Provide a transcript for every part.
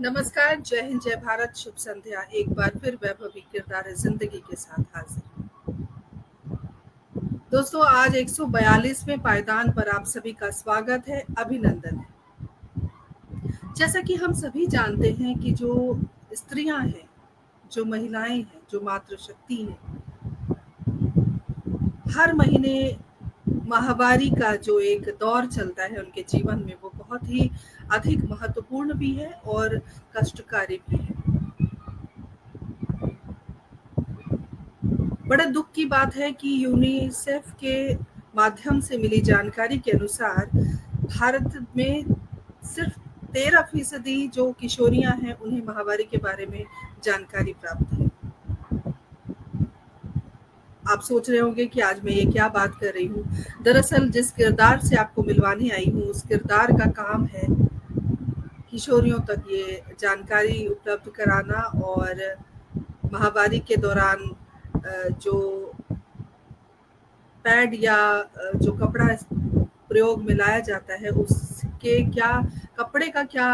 नमस्कार, जय हिंद, जय भारत, शुभ संध्या। एक बार फिर वैभवी किरदार जिंदगी के साथ हाजिर। दोस्तों, आज 142वें पायदान पर आप सभी का स्वागत है, अभिनंदन है। जैसा कि हम सभी जानते हैं कि जो स्त्रियां हैं, जो महिलाएं हैं, जो मातृशक्ति हैं, हर महीने माहवारी का जो एक दौर चलता है उनके जीवन में, वो बहुत ही अधिक महत्वपूर्ण भी है और कष्टकारी भी है। बड़े दुख की बात है कि यूनिसेफ के माध्यम से मिली जानकारी के अनुसार भारत में सिर्फ 13% जो किशोरियां हैं उन्हें माहवारी के बारे में जानकारी प्राप्त है। आप सोच रहे होंगे कि आज मैं ये क्या बात कर रही हूँ। दरअसल जिस किरदार से आपको मिलवाने आई हूँ, उस किरदार का काम है किशोरियों तक ये जानकारी उपलब्ध कराना और माहवारी के दौरान जो पैड या जो कपड़ा प्रयोग में लाया जाता है उसके क्या, कपड़े का क्या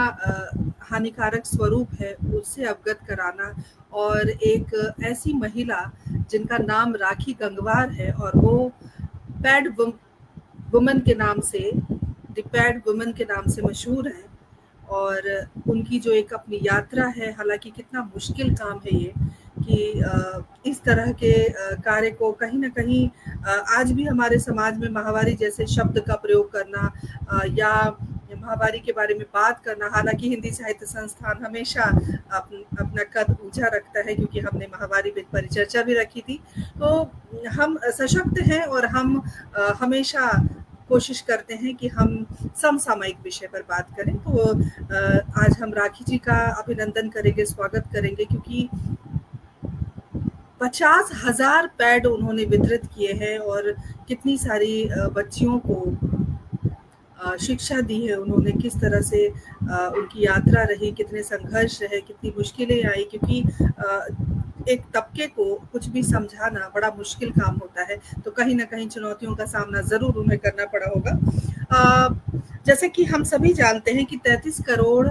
हानिकारक स्वरूप है, उससे अवगत कराना। और एक ऐसी महिला जिनका नाम राखी गंगवार है और वो पैड वुमन के नाम से, द पैड वुमन के नाम से मशहूर है। और उनकी जो एक अपनी यात्रा है, हालांकि कितना मुश्किल काम है ये कि इस तरह के कार्य को कहीं ना कहीं आज भी हमारे समाज में माहवारी जैसे शब्द का प्रयोग करना या माहवारी के बारे में बात करना, हालांकि हिंदी साहित्य संस्थान हमेशा अपना कद ऊंचा रखता है क्योंकि हमने माहवारी पे परिचर्चा भी रखी थी। तो हम सशक्त हैं और हम हमेशा कोशिश करते हैं कि हम समसामयिक विषय पर बात करें। तो आज हम राखी जी का अभिनंदन करेंगे, स्वागत करेंगे, क्योंकि 50,000 पैड उन्होंने वितरित किए हैं और कितनी सारी बच्चियों को शिक्षा दी है उन्होंने। किस तरह से उनकी यात्रा रही, कितने संघर्ष रहे, कितनी मुश्किलें आई, क्योंकि एक तबके को कुछ भी समझाना बड़ा मुश्किल काम होता है। तो कहीं ना कहीं चुनौतियों का सामना जरूर उन्हें करना पड़ा होगा। जैसे कि हम सभी जानते हैं कि 33 करोड़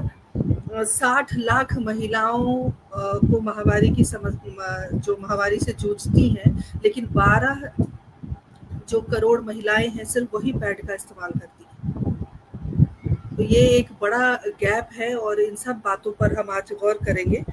60 लाख महिलाओं को माहवारी की जो माहवारी से जूझती हैं, लेकिन 12 जो करोड़ महिलाएं हैं सिर्फ वही पैड का इस्तेमाल करती हैं। तो ये एक बड़ा गैप है और इन सब बातों पर हम आज गौर करेंगे।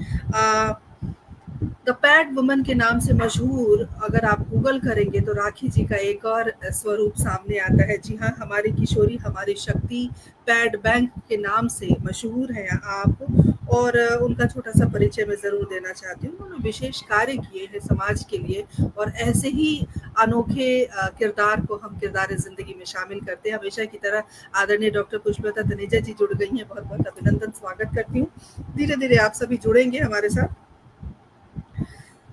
द पैड वुमन के नाम से मशहूर अगर आप गूगल करेंगे तो राखी जी का एक और स्वरूप सामने आता है। जी हाँ, हमारी किशोरी, हमारी शक्ति पैड बैंक के नाम से मशहूर है आप, और उनका छोटा सा परिचय मैं ज़रूर देना चाहती हूँ। उन्होंने विशेष कार्य किए हैं समाज के लिए और ऐसे ही अनोखे किरदार को हम किरदार ज़िंदगी में शामिल करते हैं। हमेशा की तरह आदरणीय डॉक्टर पुष्पलता तनेजा जी जुड़ गई हैं, बहुत बहुत अभिनंदन, स्वागत करती हूँ। धीरे धीरे आप सभी जुड़ेंगे हमारे साथ।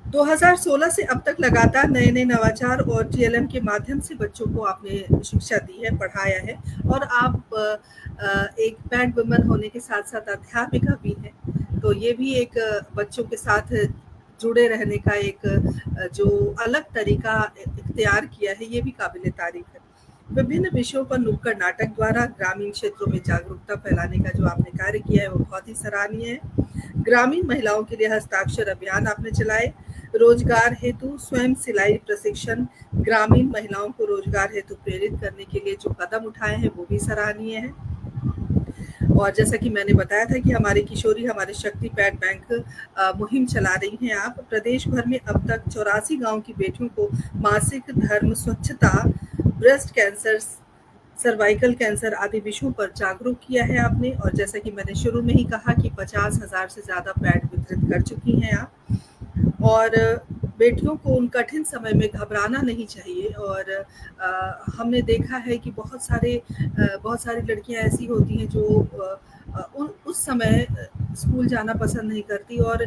2016 से अब तक लगातार नए नए नवाचार और टीएलएम के माध्यम से बच्चों को आपने शिक्षा दी है, पढ़ाया है, और आप एक पैड वुमन होने के साथ साथ अध्यापिका भी हैं। तो ये भी एक बच्चों के साथ जुड़े रहने का एक जो अलग तरीका इख्तियार किया है, ये भी काबिले तारीफ है। विभिन्न विषयों पर नुक्कड़ नाटक द्वारा ग्रामीण क्षेत्रों में जागरूकता फैलाने का जो आपने कार्य किया है वो बहुत ही सराहनीय है। ग्रामीण महिलाओं के लिए हस्ताक्षर अभियान आपने चलाए, रोजगार हेतु स्वयं सिलाई प्रशिक्षण, ग्रामीण महिलाओं को रोजगार हेतु प्रेरित करने के लिए जो कदम उठाए हैं वो भी सराहनीय है। और जैसा कि मैंने बताया था कि हमारी किशोरी हमारी शक्ति पैड बैंक मुहिम चला रही हैं आप। प्रदेश भर में अब तक 84 गांव की बेटियों को मासिक धर्म, स्वच्छता, ब्रेस्ट कैंसर, सर्वाइकल कैंसर आदि विषयों पर जागरूक किया है आपने। और जैसा कि मैंने शुरू में ही कहा कि 50,000 से ज़्यादा पैड वितरित कर चुकी हैं आप। और बेटियों को उन कठिन समय में घबराना नहीं चाहिए। और हमने देखा है कि बहुत सारी लड़कियां ऐसी होती हैं जो उस समय स्कूल जाना पसंद नहीं करती। और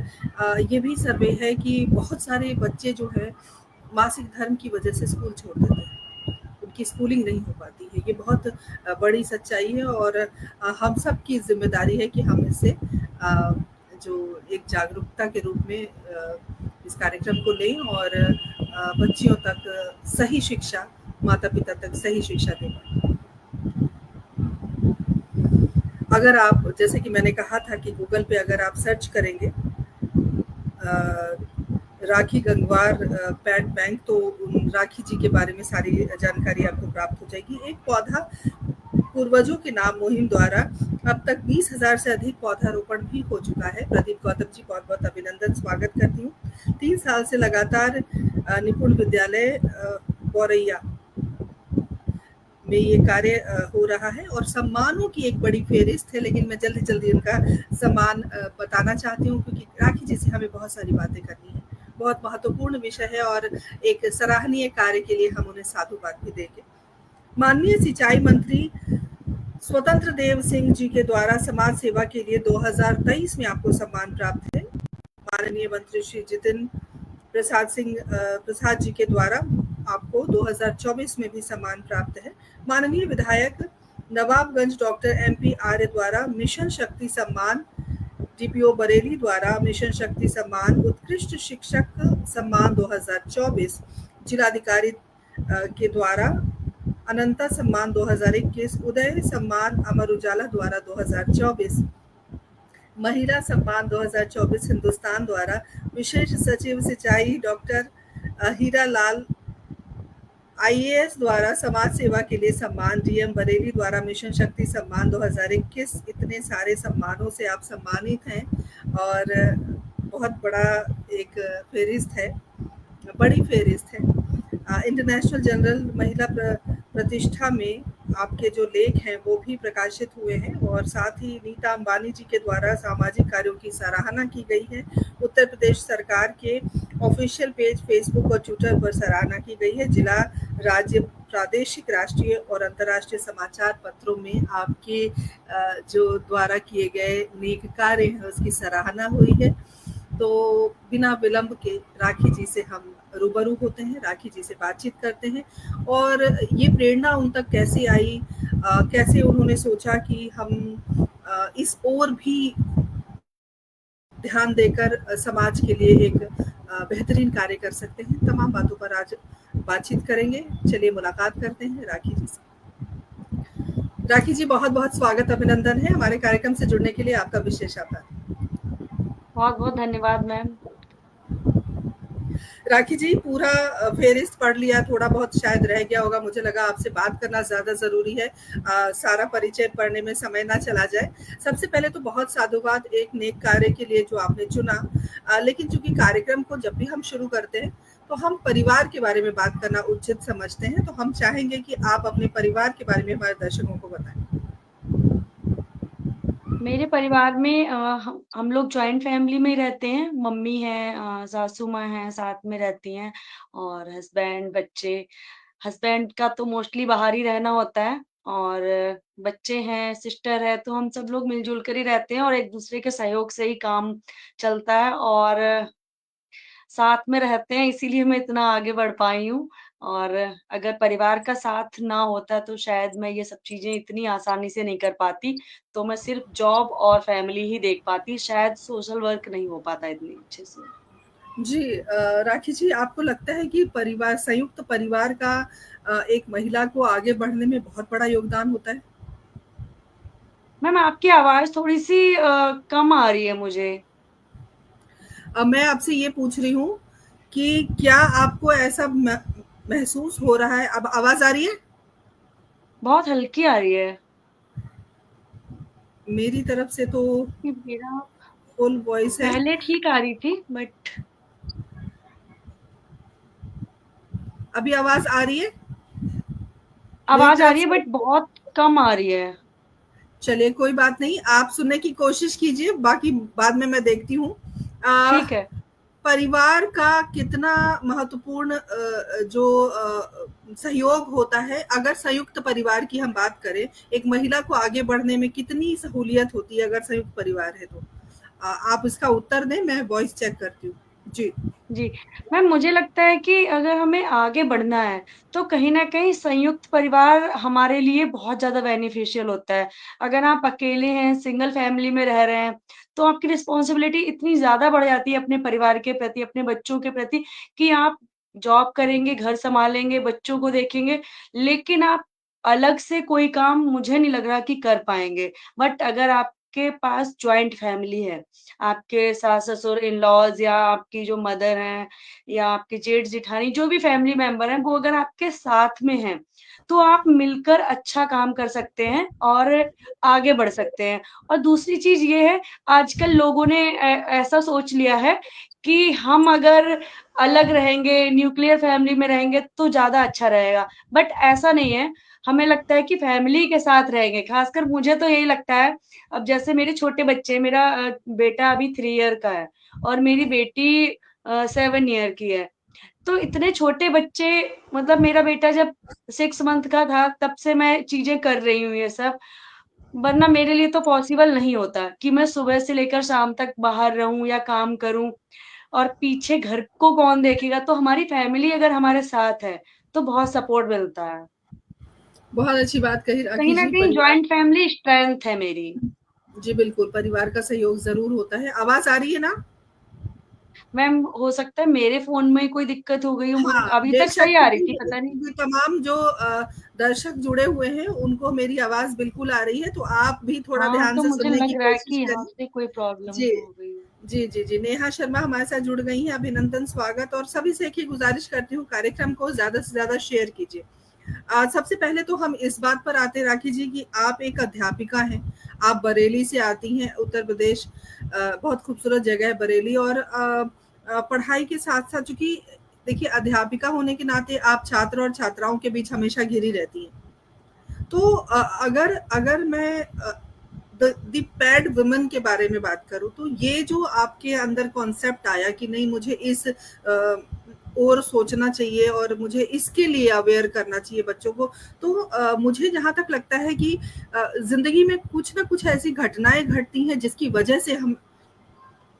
ये भी सर्वे है कि बहुत सारे बच्चे जो है मासिक धर्म की वजह से स्कूल छोड़ देते हैं, उनकी स्कूलिंग नहीं हो पाती है। ये बहुत बड़ी सच्चाई है और हम सब की जिम्मेदारी है कि हम इससे जो एक जागरूकता के रूप में इस कार्यक्रम को लें और बच्चियों तक सही शिक्षा, माता पिता तक सही शिक्षा दे पाएं। अगर आप, जैसे कि मैंने कहा था कि गूगल पे अगर आप सर्च करेंगे राखी गंगवार पैट बैंक, तो राखी जी के बारे में सारी जानकारी आपको प्राप्त हो जाएगी। एक पौधा पूर्वजों के नाम मुहिम द्वारा अब तक 20,000 से अधिक पौधारोपण भी हो चुका है। प्रदीप गौतम जी, बहुत बहुत अभिनंदन, स्वागत करती हूँ। 3 साल से लगातार निपुण विद्यालय गौरैया में ये कार्य हो रहा है और सम्मानों की एक बड़ी फेहरिस्त है, लेकिन मैं जल्दी जल्दी इनका सम्मान बताना चाहती हूँ, क्योंकि राखी जी से हमें बहुत सारी बातें करनी है। बहुत महत्वपूर्ण विषय है और एक सराहनीय कार्य के लिए हम उन्हें साधुवाद भी देंगे। माननीय सिंचाई मंत्री स्वतंत्र देव सिंह जी के द्वारा समाज सेवा के लिए 2023 में आपको सम्मान प्राप्त है। माननीय मंत्री श्री जितेंद्र प्रसाद जी के द्वारा आपको 2024 में भी सम्मान प्राप्त है। माननीय विधायक नवाबगंज डॉक्टर MP आर्य द्वारा मिशन शक्ति सम्मान, DPO बरेली द्वारा मिशन शक्ति सम्मान, उत्कृष्ट शिक्षक सम्मान 2024, जिलाधिकारी के द्वारा अनंता सम्मान 2021, उदय सम्मान अमर उजाला द्वारा 2024, महिला सम्मान 2024 हिंदुस्तान द्वारा, विशेष सचिव सिंचाई डॉक्टर हीरा लाल IAS द्वारा समाज सेवा के लिए सम्मान, DM बरेली द्वारा मिशन शक्ति सम्मान 2021। इतने सारे सम्मानों से आप सम्मानित हैं और बहुत बड़ा एक फेहरिस्त है, बड़ी फेहरिस्त है। इंटरनेशनल जनरल महिला प्रतिष्ठा में आपके जो लेख हैं वो भी प्रकाशित हुए हैं और साथ ही नीता अंबानी जी के द्वारा सामाजिक कार्यों की सराहना की गई है। उत्तर प्रदेश सरकार के ऑफिशियल पेज फेसबुक और ट्विटर पर सराहना की गई है। जिला, राज्य, प्रादेशिक, राष्ट्रीय और अंतर्राष्ट्रीय समाचार पत्रों में आपके जो द्वारा किए गए नेक कार्य हैं उसकी सराहना हुई है। तो बिना विलंब के राखी जी से हम रूबरू होते हैं, राखी जी से बातचीत करते हैं और ये प्रेरणा उन तक कैसे आई, कैसे उन्होंने सोचा कि हम इस ओर भी ध्यान देकर समाज के लिए एक बेहतरीन कार्य कर सकते हैं। तमाम बातों पर आज बातचीत करेंगे। चलिए मुलाकात करते हैं राखी जी से। राखी जी, बहुत बहुत स्वागत, अभिनंदन है। हमारे कार्यक्रम से जुड़ने के लिए आपका विशेष आभार। बहुत बहुत धन्यवाद मैम। राखी जी, पूरा फेहरिस्त पढ़ लिया, थोड़ा बहुत शायद रह गया होगा, मुझे लगा आपसे बात करना ज्यादा जरूरी है, सारा परिचय पढ़ने में समय ना चला जाए। सबसे पहले तो बहुत साधुवाद एक नेक कार्य के लिए जो आपने चुना, लेकिन चूंकि कार्यक्रम को जब भी हम शुरू करते हैं तो हम परिवार के बारे में बात करना उचित समझते हैं, तो हम चाहेंगे कि आप अपने परिवार के बारे में हमारे दर्शकों को बताएं। मेरे परिवार में हम लोग जॉइंट फैमिली में ही रहते हैं। मम्मी हैं, सासू माँ हैं, साथ में रहती हैं और हस्बैंड, बच्चे। हस्बैंड का तो मोस्टली बाहर ही रहना होता है और बच्चे हैं, सिस्टर है, तो हम सब लोग मिलजुल कर ही रहते हैं और एक दूसरे के सहयोग से ही काम चलता है और साथ में रहते हैं, इसीलिए मैं इतना आगे बढ़ पाई हूँ। और अगर परिवार का साथ ना होता तो शायद मैं ये सब चीज़ें इतनी आसानी से नहीं कर पाती। तो मैं सिर्फ़ जॉब और फैमिली ही देख पाती, शायद सोशल वर्क नहीं हो पाता इतनी अच्छे से। जी, राखी जी, आपको लगता है कि परिवार, संयुक्त परिवार का एक महिला को आगे बढ़ने में बहुत बड़ा योगदान होता है? मैम आपकी आवाज़ थोड़ी-सी कम आ रही है मुझे। मैं आपसे ये पूछ रही हूँ कि क्या आपको ऐसा महसूस हो रहा है, अब आवाज आ रही है? बहुत हल्की आ रही है। मेरी तरफ से तो कि मेरा फुल वॉइस है। पहले ठीक आ रही थी बट अभी आवाज आ रही है मेरी आवाज़ आ तरफ रही है से? बट बहुत कम आ रही है। चलिए, कोई बात नहीं, आप सुनने की कोशिश कीजिए, बाकी बाद में मैं देखती हूँ। ठीक है। परिवार का कितना महत्वपूर्ण जो सहयोग होता है, अगर संयुक्त परिवार की हम बात करें, एक महिला को आगे बढ़ने में कितनी सहूलियत होती है अगर संयुक्त परिवार है तो? आप इसका उत्तर दें, मैं वॉइस चेक करती हूँ। जी। जी। मैम मुझे लगता है कि अगर हमें आगे बढ़ना है, तो कहीं न कहीं संयुक्त परिवार हमारे लिए बहुत ज़्यादा बेनिफिशियल होता है। अगर आप अकेले हैं, सिंगल फैमिली में रह रहे हैं, तो आपकी रिस्पॉन्सिबिलिटी इतनी ज़्यादा बढ़ जाती है अपने परिवार के प्रति, अपने बच्चों के प्रति कि आप जॉब करेंगे, घर सँभालेंगे, बच्चों को देखेंगे, लेकिन आप अलग से कोई काम मुझे नहीं लग रहा कि कर पाएँगे। बट अगर आपके पास जॉइंट फैमिली है, आपके सास-ससुर, इन-लॉज़ या आपकी जो मदर हैं या आपके जेठ-जेठानी जो भी फैमिली मेंबर हैं, वो अगर आपके साथ में हैं, तो आप मिलकर अच्छा काम कर सकते हैं और आगे बढ़ सकते हैं। और दूसरी चीज़ ये है, आजकल लोगों ने ऐसा सोच लिया है कि हम अगर अलग रहेंगे, न्यूक्लियर फैमिली में रहेंगे तो ज़्यादा अच्छा रहेगा। बट ऐसा नहीं है, हमें लगता है कि फैमिली के साथ रहेंगे, ख़ासकर मुझे तो यही लगता है। अब जैसे मेरे छोटे बच्चे, मेरा बेटा अभी 3 ईयर का है और मेरी बेटी 7 ईयर की है। तो इतने छोटे बच्चे, मतलब मेरा बेटा जब 6 मंथ का था तब से मैं चीज़ें कर रही हूँ ये सब, वरना मेरे लिए तो पॉसिबल नहीं होता कि मैं सुबह से लेकर शाम तक बाहर रहूँ या काम करूँ और पीछे घर को कौन देखेगा? तो हमारी फैमिली अगर हमारे साथ है, तो बहुत सपोर्ट मिलता है। बहुत अच्छी बात कही कहीं राखी न जी। कहीं परिवार, जॉइंट फैमिली स्ट्रेंथ है मेरी। जी बिल्कुल, परिवार का सहयोग ज़रूर होता है। आवाज़ आ रही है ना? मैम हो सकता है मेरे फ़ोन में कोई दिक्कत हो गई हो, मुझे हाँ, अभी तक बेशक, सही आ रही थी, क्योंकि पता नहीं। क्योंकि तमाम जो दर्शक जुड़े हुए हैं, उनको मेरी आवाज़ बिल्कुल आ रही है, तो आप भी थोड़ा हाँ, ध्यान तो से मुझे सुनने की लग रहा है कोशिश कि यहाँ करिए। से कोई प्रॉब्लम जी। हो गई है। जी, जी, जी। नेहा शर्मा हमारे साथ जुड़ गई हैं, अभिनंदन, स्वागत, और सभी से एक ही गुज़ारिश करती हूँ, कार्यक्रम को ज़्यादा से ज़्यादा शेयर कीजिए। सबसे पहले तो हम इस बात पर आते हैं राखी जी कि आप एक अध्यापिका हैं। आप बरेली से आती हैं, उत्तर प्रदेश। बहुत खूबसूरत जगह है बरेली, और पढ़ाई के साथ-साथ, चूँकि देखिए, अध्यापिका होने के नाते आप छात्र और छात्राओं के बीच हमेशा घिरी रहती हैं। तो अगर अगर मैं द पैड वुमन के बारे में बात करूँ, तो ये जो आपके अंदर कॉन्सेप्ट आया कि नहीं, मुझे इस और सोचना चाहिए और मुझे इसके लिए अवेयर करना चाहिए बच्चों को। तो मुझे जहाँ तक लगता है कि ज़िंदगी में कुछ ना कुछ ऐसी घटनाएँ घटती हैं जिसकी वजह से हम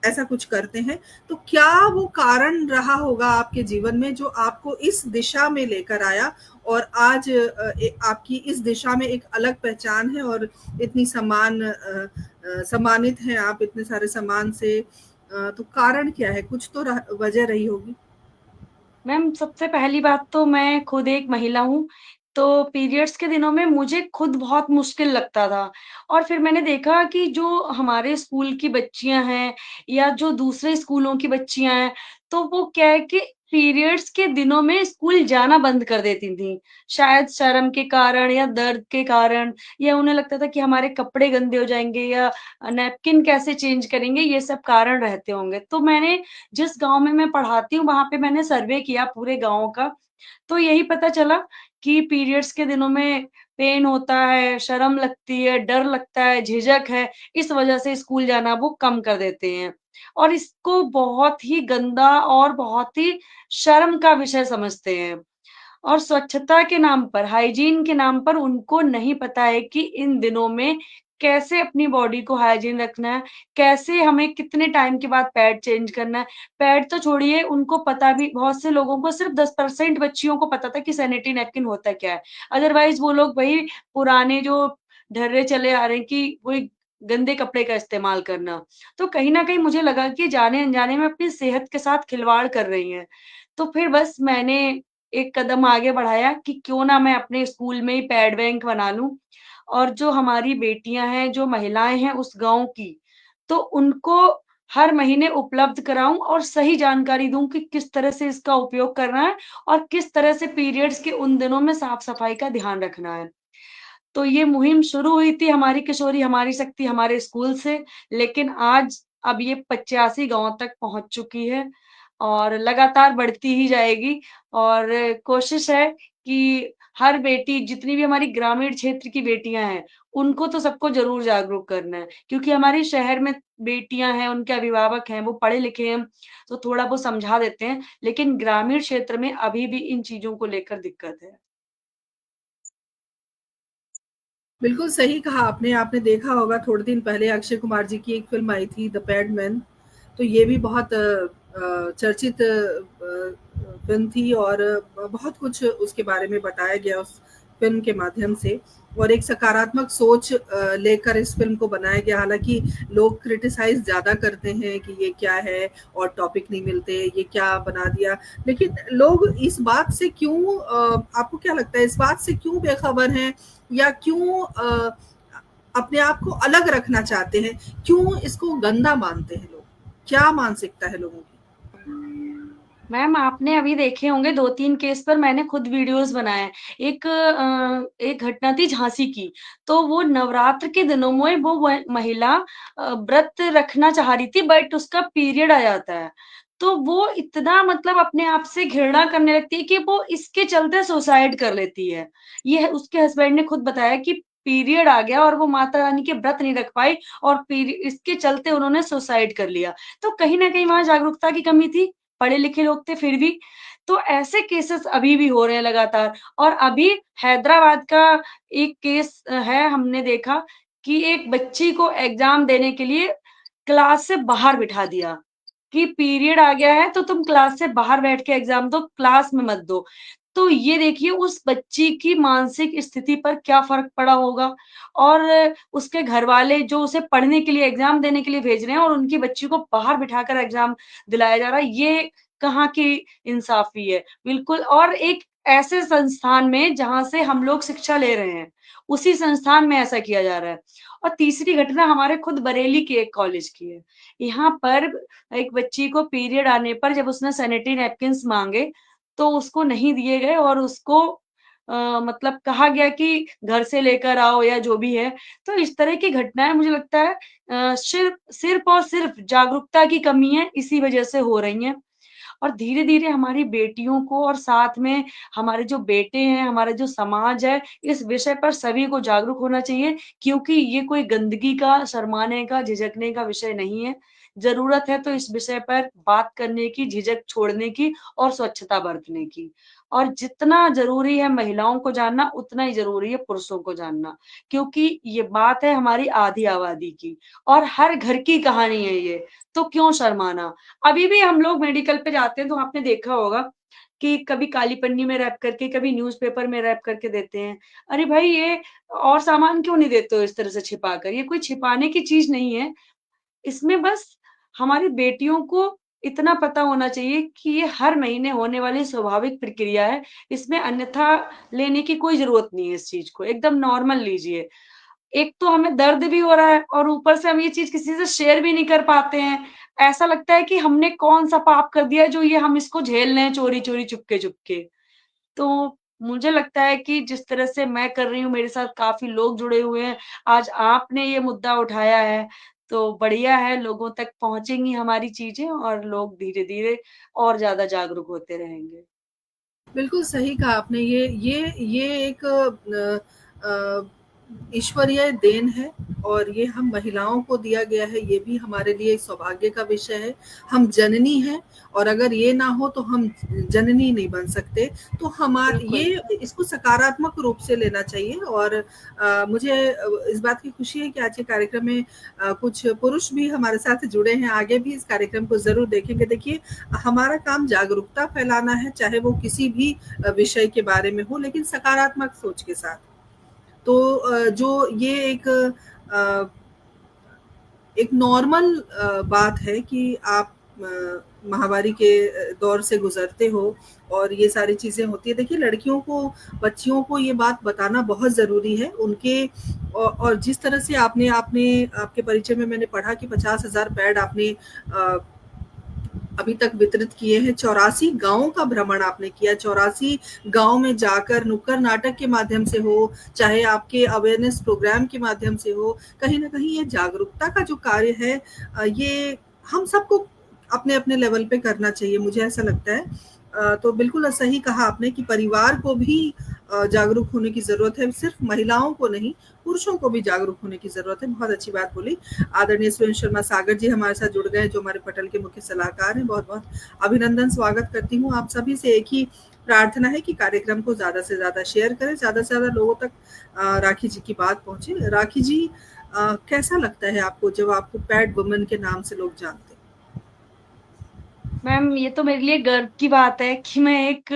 ऐसा कुछ करते हैं। तो क्या वो कारण रहा होगा आपके जीवन में जो आपको इस दिशा में लेकर आया, और आज आपकी इस दिशा में एक अलग पहचान है, और इतनी सम्मानित हैं आप इतने सारे सम्मान से। तो कारण क्या है? कुछ तो वजह रही होगी। मैम, सबसे पहली बात तो मैं खुद एक महिला हूँ, तो पीरियड्स के दिनों में मुझे खुद बहुत मुश्किल लगता था। और फिर मैंने देखा कि जो हमारे स्कूल की बच्चियाँ हैं या जो दूसरे स्कूलों की बच्चियाँ हैं, तो वो क्या है कि पीरियड्स के दिनों में स्कूल जाना बंद कर देती थीं। शायद शर्म के कारण या दर्द के कारण, या उन्हें लगता था कि हमारे कपड़े गंदे हो जाएँगे या नैपकिन कैसे चेंज करेंगे, ये सब कारण रहते होंगे। तो मैंने जिस गाँव में मैं पढ़ाती हूँ, वहाँ पे मैंने सर्वे किया पूरे गाँव का, तो यही पता चला कि पीरियड्स के दिनों में पेन होता है, शर्म लगती है, डर लगता है, झिझक है, इस वजह से स्कूल जाना वो कम कर देते हैं। और इसको बहुत ही गंदा और बहुत ही शर्म का विषय समझते हैं। और स्वच्छता के नाम पर, हाइजीन के नाम पर उनको नहीं पता है कि इन दिनों में कैसे अपनी बॉडी को हाइजीन रखना है, कैसे हमें कितने टाइम के बाद पैड चेंज करना है। पैड तो छोड़िए, उनको पता भी, बहुत से लोगों को, सिर्फ़ 10% बच्चियों को पता था कि सैनिटरी नैपकिन होता क्या है। अदरवाइज़ वो लोग वही पुराने जो ढर्रे चले आ रहे हैं कि वही गंदे कपड़े का इस्तेमाल करना। तो कहीं न कहीं मुझे लगा कि जाने-अनजाने में अपनी सेहत के साथ खिलवाड़ कर रही हैं। तो फिर बस मैंने एक कदम आगे बढ़ाया कि क्यों ना मैं अपने स्कूल में ही पैड बैंक बना लूँ, और जो हमारी बेटियाँ हैं, जो महिलाएँ हैं उस गाँव की, तो उनको हर महीने उपलब्ध कराऊँ और सही जानकारी दूँ कि किस तरह से इसका उपयोग करना है और किस तरह से पीरियड्स के उन दिनों में साफ-सफाई का ध्यान रखना है। तो ये मुहिम शुरू हुई थी हमारी किशोरी हमारी शक्ति हमारे स्कूल से, लेकिन आज अब ये 85 गाँव तक पहुँच चुकी है और लगातार बढ़ती ही जाएगी। और कोशिश है कि हर बेटी, जितनी भी हमारी ग्रामीण क्षेत्र की बेटियाँ हैं, उनको तो सबको ज़रूर जागरूक करना है। क्योंकि हमारे शहर में बेटियाँ हैं, उनके अभिभावक हैं, वो पढ़े-लिखे हैं, तो थोड़ा वो समझा देते हैं, लेकिन ग्रामीण क्षेत्र में अभी भी इन चीज़ों को लेकर दिक्कत है। बिल्कुल सही कहा आपने। आपने देखा होगा, थोड़े दिन पहले अक्षय कुमार जी की एक फ़िल्म आई थी, द पैडमैन। तो ये भी बहुत चर्चित फ़िल्म थी, और बहुत कुछ उसके बारे में बताया गया उस फ़िल्म के माध्यम से, और एक सकारात्मक सोच लेकर इस फ़िल्म को बनाया गया। हालाँकि लोग क्रिटिसाइज़ ज़्यादा करते हैं कि ये क्या है और टॉपिक नहीं मिलते, ये क्या बना दिया। लेकिन लोग इस बात से क्यों आपको क्या लगता है इस बात से क्यों बेखबर हैं, या क्यों अपने आप को अलग रखना चाहते हैं? क्यों इसको गंदा मानते हैं लोग? क्या मानसिकता है लोगों की? मैम आपने अभी देखे होंगे 2-3 केस पर मैंने खुद वीडियोज़ बनाए हैं। एक घटना थी झांसी की, तो वो नवरात्र के दिनों में वो महिला व्रत रखना चाह रही थी बट उसका पीरियड आ जाता है। तो वो इतना मतलब अपने आप से घृणा करने लगती है कि वो इसके चलते सुसाइड कर लेती है। ये उसके हस्बैंड ने खुद बताया कि पीरियड आ गया और वो माता रानी के व्रत नहीं रख पाई और इसके चलते उन्होंने सुसाइड कर लिया। तो कहीं न कहीं वहाँ जागरूकता की कमी थी। पढ़े-लिखे लोग थे फिर भी। तो ऐसे केसेस अभी भी हो रहे हैं लगातार और अभी हैदराबाद का एक केस है हमने देखा कि एक बच्ची को एग्ज़ाम देने के लिए क्लास से बाहर बिठा दिया कि पीरियड आ गया है तो तुम क्लास से बाहर बैठ के एग्ज़ाम दो, क्लास में मत दो। तो ये देखिए उस बच्ची की मानसिक स्थिति पर क्या फ़र्क पड़ा होगा और उसके घरवाले जो उसे पढ़ने के लिए एग्ज़ाम देने के लिए भेज रहे हैं और उनकी बच्ची को बाहर बिठाकर एग्ज़ाम दिलाया जा रहा है, ये कहाँ की इंसाफ़ी है? बिल्कुल और एक ऐसे संस्थान में जहाँ से हम लोग शिक्षा ले रहे हैं, उसी संस्थान में ऐसा किया जा रहा है। और तीसरी घटना हमारे खुद बरेली के एक कॉलेज की है। यहाँ पर एक बच्ची को पीरियड आने पर जब उसने सैनिटरी नैपकिन्स माँगे, तो उसको नहीं दिए गए और उसको मतलब कहा गया कि घर से लेकर आओ या जो भी है। तो इस तरह की घटनाएँ मुझे लगता है सिर्फ़ और सिर्फ़ जागरूकता की कमी है, इसी वजह से हो रही हैं। और धीरे-धीरे हमारी बेटियों को और साथ में हमारे जो बेटे हैं, हमारा जो समाज है, इस विषय पर सभी को जागरूक होना चाहिए क्योंकि ये कोई गंदगी का, शर्माने का, झिझकने का विषय नहीं है। ज़रूरत है तो इस विषय पर बात करने की, झिझक छोड़ने की और स्वच्छता बरतने की। और जितना ज़रूरी है महिलाओं को जानना, उतना ही ज़रूरी है पुरुषों को जानना क्योंकि ये बात है हमारी आधी आबादी की और हर घर की कहानी है ये, तो क्यों शर्माना? अभी भी हम लोग मेडिकल पे जाते हैं तो आपने देखा होगा कि कभी काली पन्नी में रैप करके, कभी न्यूज़पेपर में रैप करके देते हैं। अरे भाई ये और सामान क्यों नहीं देते हो इस तरह से छिपाकर? ये कोई छिपाने की चीज़ नहीं है। इसमें बस हमारी बेटियों को इतना पता होना चाहिए कि ये हर महीने होने वाली स्वाभाविक प्रक्रिया है। इसमें अन्यथा लेने की कोई ज़रूरत नहीं है इस चीज़ को, एकदम नॉर्मल लीजिए। एक तो हमें दर्द भी हो रहा है और ऊपर से हम ये चीज़ किसी से शेयर भी नहीं कर पाते हैं। ऐसा लगता है कि हमने कौन-सा पाप कर दिया है जो ये हम इसको झेल रहे हैं चोरी-चोरी, चुपके-चुपके। तो मुझे लगता है कि जिस तरह से मैं कर रही हूँ, मेरे साथ काफ़ी लोग जुड़े हुए हैं। आज आपने ये मुद्दा उठाया है, तो बढ़िया है, लोगों तक पहुँचेंगी हमारी चीज़ें और लोग धीरे-धीरे और ज़्यादा जागरूक होते रहेंगे। बिल्कुल सही कहा आपने। ये एक ईश्वरीय देन है, और ये हम महिलाओं को दिया गया है। ये भी हमारे लिए एक सौभाग्य का विषय है। हम जननी हैं, और अगर ये ना हो तो हम जननी नहीं बन सकते। तो बिल्कुल। ये इसको सकारात्मक रूप से लेना चाहिए। और मुझे इस बात की खुशी है कि आज के कार्यक्रम में कुछ पुरुष भी हमारे साथ जुड़े हैं। आगे भी इस कार्यक्रम को ज़रूर देखेंगे। देखिए, हमारा काम जागरूकता फैलाना है, चाहे वो किसी भी विषय के बारे में हो, लेकिन सकारात्मक सोच के साथ। तो जो ये एक नॉर्मल बात है कि आप माहवारी के दौर से गुजरते हो, और ये सारी चीज़ें होती है। देखिए, लड़कियों को, बच्चियों को ये बात बताना बहुत ज़रूरी है। उनके और जिस तरह से आपने आपने आपके परिचय में मैंने पढ़ा कि 50,000 पैड आपने अभी तक वितरित किए हैं। 84 गाँव का भ्रमण आपने किया। 84 गाँव में जाकर नुक्कड़ नाटक के माध्यम से हो, चाहे आपके अवेयरनेस प्रोग्राम के माध्यम से हो, कहीं न कहीं ये जागरूकता का जो कार्य है, ये हम सबको अपने-अपने लेवल पे करना चाहिए, मुझे ऐसा लगता है। तो बिल्कुल सही कहा आपने कि परिवार को भी जागरूक होने की ज़रूरत है, सिर्फ़ महिलाओं को नहीं, पुरुषों को भी जागरूक होने की ज़रूरत है। बहुत अच्छी बात बोली। आदरणीय सुरेंद्र शर्मा सागर जी हमारे साथ जुड़ गए, जो हमारे पटल के मुख्य सलाहकार हैं। बहुत-बहुत अभिनंदन, स्वागत करती हूँ। आप सभी से एक ही प्रार्थना है कि कार्यक्रम को ज़्यादा से ज़्यादा शेयर करें, ज़्यादा से ज़्यादा लोगों तक राखी जी की बात पहुँचे। राखी जी, कैसा लगता है आपको जब आपको पैड वुमन के नाम से लोग जानते हैं? मैम, ये तो मेरे लिए गर्व की बात है कि मैं एक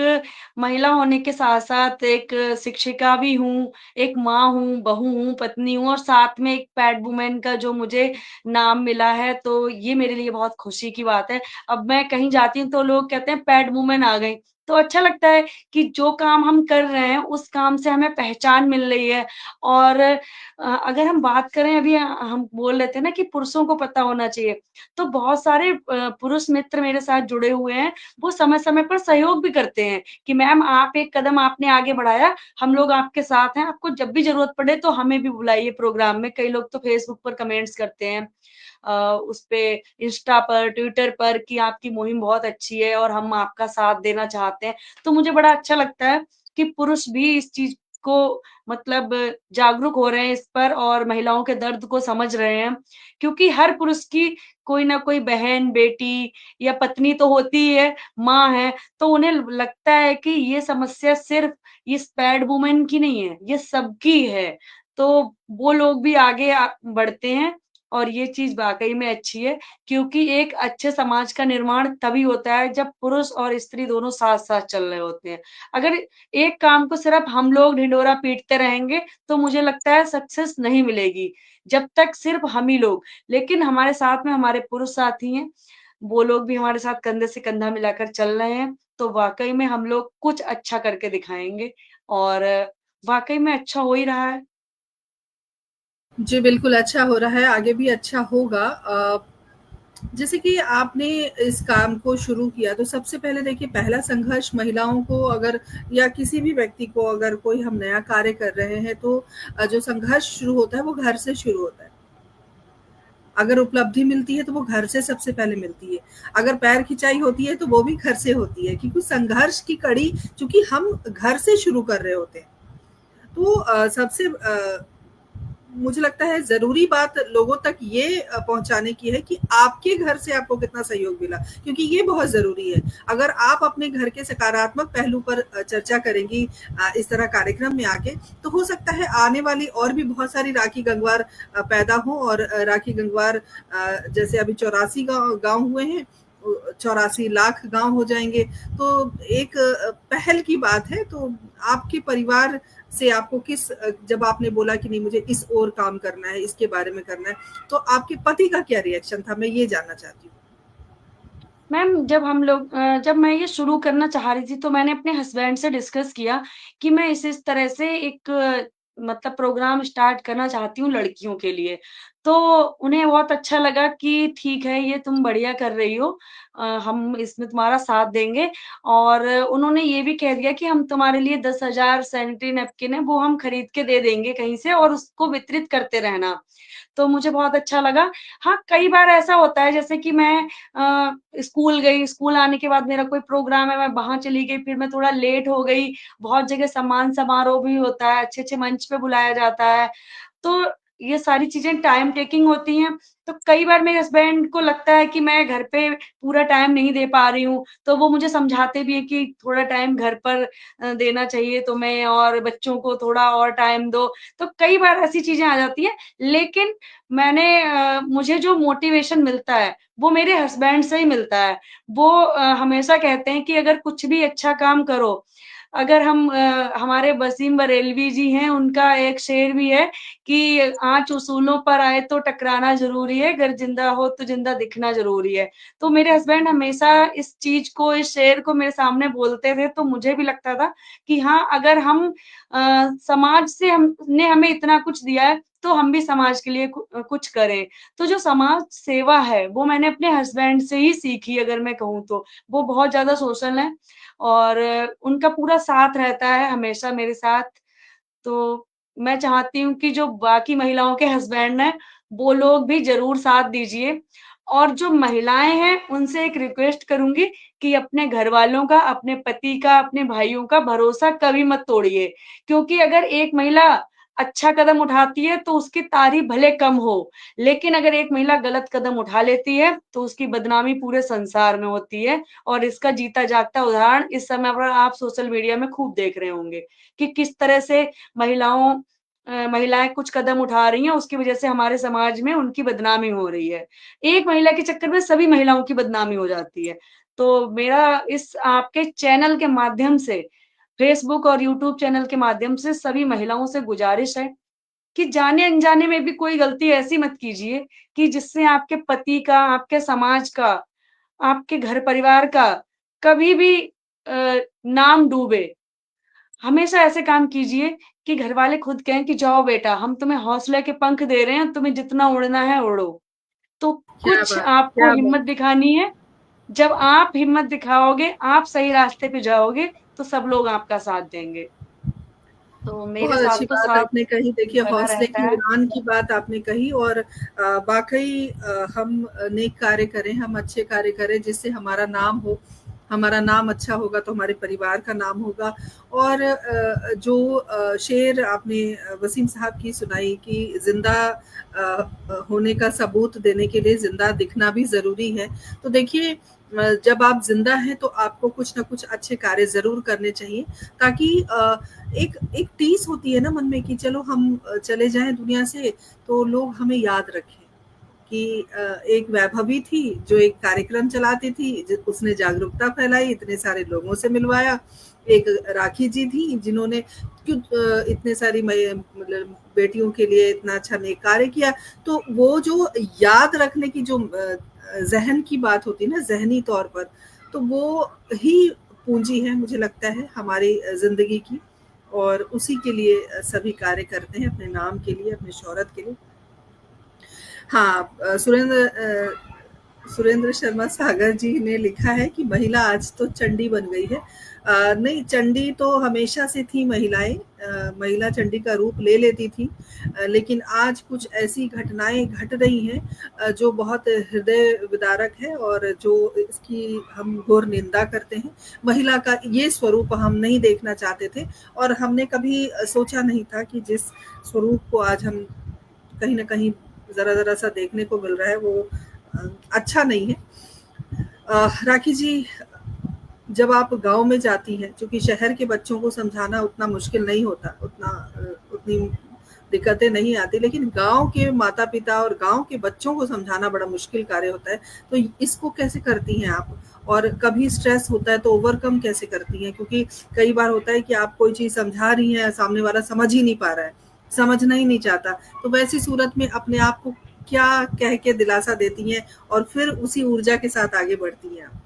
महिला होने के साथ-साथ एक शिक्षिका भी हूँ, एक माँ हूँ, बहू हूँ, पत्नी हूँ और साथ में एक पैड वुमन का जो मुझे नाम मिला है, तो ये मेरे लिए बहुत खुशी की बात है। अब मैं कहीं जाती हूँ तो लोग कहते हैं पैड वुमन आ गई, तो अच्छा लगता है कि जो काम हम कर रहे हैं, उस काम से हमें पहचान मिल रही है। और अगर हम बात करें अभी हम बोल रहे थे ना कि पुरुषों को पता होना चाहिए, तो बहुत सारे पुरुष मित्र मेरे साथ जुड़े हुए हैं, वो समय-समय पर सहयोग भी करते हैं कि मैम आप एक कदम आपने आगे बढ़ाया, हम लोग आपके साथ हैं, आपको जब भी ज़रूरत पड़े तो हमें भी बुलाइए प्रोग्राम में। कई लोग तो फेसबुक पर कमेंट्स करते हैं उसपे इंस्टा पर, ट्विटर पर कि आपकी मुहिम बहुत अच्छी है और हम आपका साथ देना चाहते हैं। तो मुझे बड़ा अच्छा लगता है कि पुरुष भी इस चीज़ को मतलब जागरूक हो रहे हैं इस पर और महिलाओं के दर्द को समझ रहे हैं। क्योंकि हर पुरुष की कोई ना कोई बहन, बेटी या पत्नी तो होती ही है, माँ है, तो उन्हें लगता है कि ये समस्या सिर्फ़ इस पैड वुमन की नहीं है, ये सबकी है। तो वो लोग भी आगे बढ़ते हैं और ये चीज़ वाक़ई में अच्छी है क्योंकि एक अच्छे समाज का निर्माण तभी होता है जब पुरुष और स्त्री दोनों साथ-साथ चल रहे होते हैं। अगर एक काम को सिर्फ़ हम लोग ढिंढोरा पीटते रहेंगे, तो मुझे लगता है सक्सेस नहीं मिलेगी। जब तक सिर्फ़ हम ही लोग लेकिन हमारे साथ में हमारे पुरुष साथी हैं, वो लोग भी हमारे साथ कंधे से कंधा मिलाकर चल रहे हैं, तो वाक़ई में हम लोग कुछ अच्छा करके दिखाएँगे और वाक़ई में अच्छा हो ही रहा है। जी, बिल्कुल अच्छा हो रहा है, आगे भी अच्छा होगा। जैसे कि आपने इस काम को शुरू किया, तो सबसे पहले देखिए पहला संघर्ष महिलाओं को अगर या किसी भी व्यक्ति को अगर कोई हम नया कार्य कर रहे हैं, तो जो संघर्ष शुरू होता है, वो घर से शुरू होता है। अगर उपलब्धि मिलती है, तो वो घर से सबसे पहले मिलती है। अगर पैर खिंचाई होती है, तो वो भी घर से होती है क्योंकि संघर्ष की कड़ी चूँकि हम घर से शुरू कर रहे होते हैं। तो सबसे मुझे लगता है ज़रूरी बात लोगों तक ये पहुँचाने की है कि आपके घर से आपको कितना सहयोग मिला, क्योंकि ये बहुत ज़रूरी है। अगर आप अपने घर के सकारात्मक पहलू पर चर्चा करेंगी इस तरह कार्यक्रम में आके, तो हो सकता है आने वाली और भी बहुत सारी राखी गंगवार पैदा हों और राखी गंगवार जैसे अभी 84 गाँव हुए हैं, 84 लाख गाँव हो जाएँगे। तो एक पहल की बात है, तो आपके परिवार से आपको जब आपने बोला कि नहीं मुझे इस ओर काम करना है, इसके बारे में करना है, तो आपके पति का क्या रिएक्शन था? मैं ये जानना चाहती हूँ। मैम, जब मैं ये शुरू करना चाह रही थी, तो मैंने अपने हस्बैंड से डिस्कस किया कि मैं इस तरह से एक मतलब प्रोग्राम स्टार्ट करना चाहती हूँ लड़कियों के लिए। तो उन्हें बहुत अच्छा लगा कि ठीक है, ये तुम बढ़िया कर रही हो हम इसमें तुम्हारा साथ देंगे और उन्होंने ये भी कह दिया कि हम तुम्हारे लिए 10,000 सैनिटरी नैपकिन है, वो हम खरीद के दे देंगे कहीं से और उसको वितरित करते रहना। तो मुझे बहुत अच्छा लगा। हाँ, कई बार ऐसा होता है जैसे कि मैं स्कूल गई, स्कूल आने के बाद मेरा कोई प्रोग्राम है, मैं वहाँ चली गई, फिर मैं थोड़ा लेट हो गई, बहुत जगह सम्मान समारोह भी होता है, अच्छे-अच्छे मंच पे बुलाया जाता है। तो ये सारी चीज़ें टाइम टेकिंग होती हैं, तो कई बार मेरे हस्बैंड को लगता है कि मैं घर पे पूरा टाइम नहीं दे पा रही हूँ, तो वो मुझे समझाते भी हैं कि थोड़ा टाइम घर पर देना चाहिए तुम्हें और बच्चों को थोड़ा और टाइम दो। तो कई बार ऐसी चीज़ें आ जाती हैं, लेकिन मुझे जो मोटिवेशन मिलता है, वो मेरे हस्बैंड से ही मिलता है। वो हमेशा कहते हैं कि अगर कुछ भी अच्छा काम करो, अगर हमारे वसीम बरेलवी जी हैं, उनका एक शेर भी है कि आँच उसूलों पर आए तो टकराना ज़रूरी है, गर ज़िंदा हो तो ज़िंदा दिखना ज़रूरी है। तो मेरे हस्बैंड हमेशा इस चीज़ को, इस शेर को मेरे सामने बोलते थे, तो मुझे भी लगता था कि हाँ, अगर समाज से हमने हमें इतना कुछ दिया है, तो हम भी समाज के लिए कुछ करें। तो जो समाज सेवा है, वो मैंने अपने हस्बैंड से ही सीखी अगर मैं कहूँ तो। वो बहुत ज़्यादा सोशल हैं और उनका पूरा साथ रहता है हमेशा मेरे साथ। तो मैं चाहती हूँ कि जो बाकी महिलाओं के हस्बैंड हैं, वो लोग भी ज़रूर साथ दीजिए और जो महिलाएँ हैं, उनसे एक रिक्वेस्ट करूँगी कि अपने घरवालों का, अपने पति का, अपने भाइयों का भरोसा कभी मत तोड़िए। क्योंकि अगर एक महिला अच्छा कदम उठाती है, तो उसकी तारीफ़ भले कम हो, लेकिन अगर एक महिला गलत कदम उठा लेती है, तो उसकी बदनामी पूरे संसार में होती है और इसका जीता-जागता उदाहरण इस समय पर आप सोशल मीडिया में खूब देख रहे होंगे कि किस तरह से महिलाएँ कुछ कदम उठा रही हैं, उसकी वजह से हमारे समाज में उनकी बदनामी हो रही है। एक महिला के चक्कर में सभी महिलाओं की बदनामी हो जाती है। तो मेरा इस आपके चैनल के माध्यम से, फेसबुक और यूट्यूब चैनल के माध्यम से सभी महिलाओं से गुज़ारिश है कि जाने-अनजाने में भी कोई गलती ऐसी मत कीजिए कि जिससे आपके पति का, आपके समाज का, आपके घर परिवार का कभी भी नाम डूबे। हमेशा ऐसे काम कीजिए कि घरवाले खुद कहें कि जाओ बेटा, हम तुम्हें हौसले के पंख दे रहे हैं, तुम्हें जितना उड़ना है उड़ो। तो क्या कुछ बात, आपको क्या हिम्मत बात। दिखानी है, जब आप हिम्मत दिखाओगे, आप सही रास्ते पे जाओगे, तो सब लोग आपका साथ देंगे। तो मेरे बहुत साथ अच्छी तो बात साथ आपने कही। देखिए, बना हौसले रहता की है। उड़ान की बात आपने कही, और वाक़ई हम नेक कार्य करें, हम अच्छे कार्य करें जिससे हमारा नाम हो। हमारा नाम अच्छा होगा तो हमारे परिवार का नाम होगा। और जो शेर आपने वसीम साहब की सुनाई कि ज़िंदा होने का सबूत देने के लिए ज़िंदा दिखना भी ज़रूरी है। तो देखिए, जब आप ज़िंदा हैं तो आपको कुछ न कुछ अच्छे कार्य ज़रूर करने चाहिए, ताकि एक एक टीस होती है ना मन में कि चलो हम चले जाएँ दुनिया से तो लोग हमें याद रखें। कि एक वैभवी थी जो एक कार्यक्रम चलाती थी, उसने जागरूकता फैलाई, इतने सारे लोगों से मिलवाया। एक राखी जी थी जिन्होंने क्यों इतने सारी मतलब बेटियों के लिए इतना अच्छा नेक कार्य किया। तो वो जो याद रखने की जो जहन की बात होती है ना, जहनी तौर पर, तो वो ही पूंजी है मुझे लगता है हमारी जिंदगी की। और उसी के लिए सभी कार्य करते हैं, अपने नाम के लिए, अपनी शोहरत के लिए। हाँ, सुरेंद्र शर्मा सागर जी ने लिखा है कि महिला आज तो चंडी बन गई है। नहीं, चंडी तो हमेशा से थी महिलाएं। महिला चंडी का रूप ले लेती थी। लेकिन आज कुछ ऐसी घटनाएं घट रही हैं जो बहुत हृदय विदारक है, और जो इसकी हम घोर निंदा करते हैं। महिला का ये स्वरूप हम नहीं देखना चाहते थे, और हमने कभी सोचा नहीं था कि जिस स्वरूप को आज हम कहीं ना कहीं ज़रा-ज़रा सा देखने को मिल रहा है, वो अच्छा नहीं है। राखी जी, जब आप गाँव में जाती हैं, चूँकि शहर के बच्चों को समझाना उतना मुश्किल नहीं होता, उतनी दिक्कतें नहीं आती, लेकिन गाँव के माता-पिता और गाँव के बच्चों को समझाना बड़ा मुश्किल कार्य होता है। तो इसको कैसे करती हैं आप? और कभी स्ट्रेस होता है तो ओवरकम कैसे करती हैं? क्योंकि कई बार होता है कि आप कोई चीज़ समझा रही हैं, सामने वाला समझ ही नहीं पा रहा है, समझना ही नहीं चाहता। तो वैसी सूरत में अपने आप को क्या कह के दिलासा देती हैं, और फिर उसी ऊर्जा के साथ आगे बढ़ती हैं आप?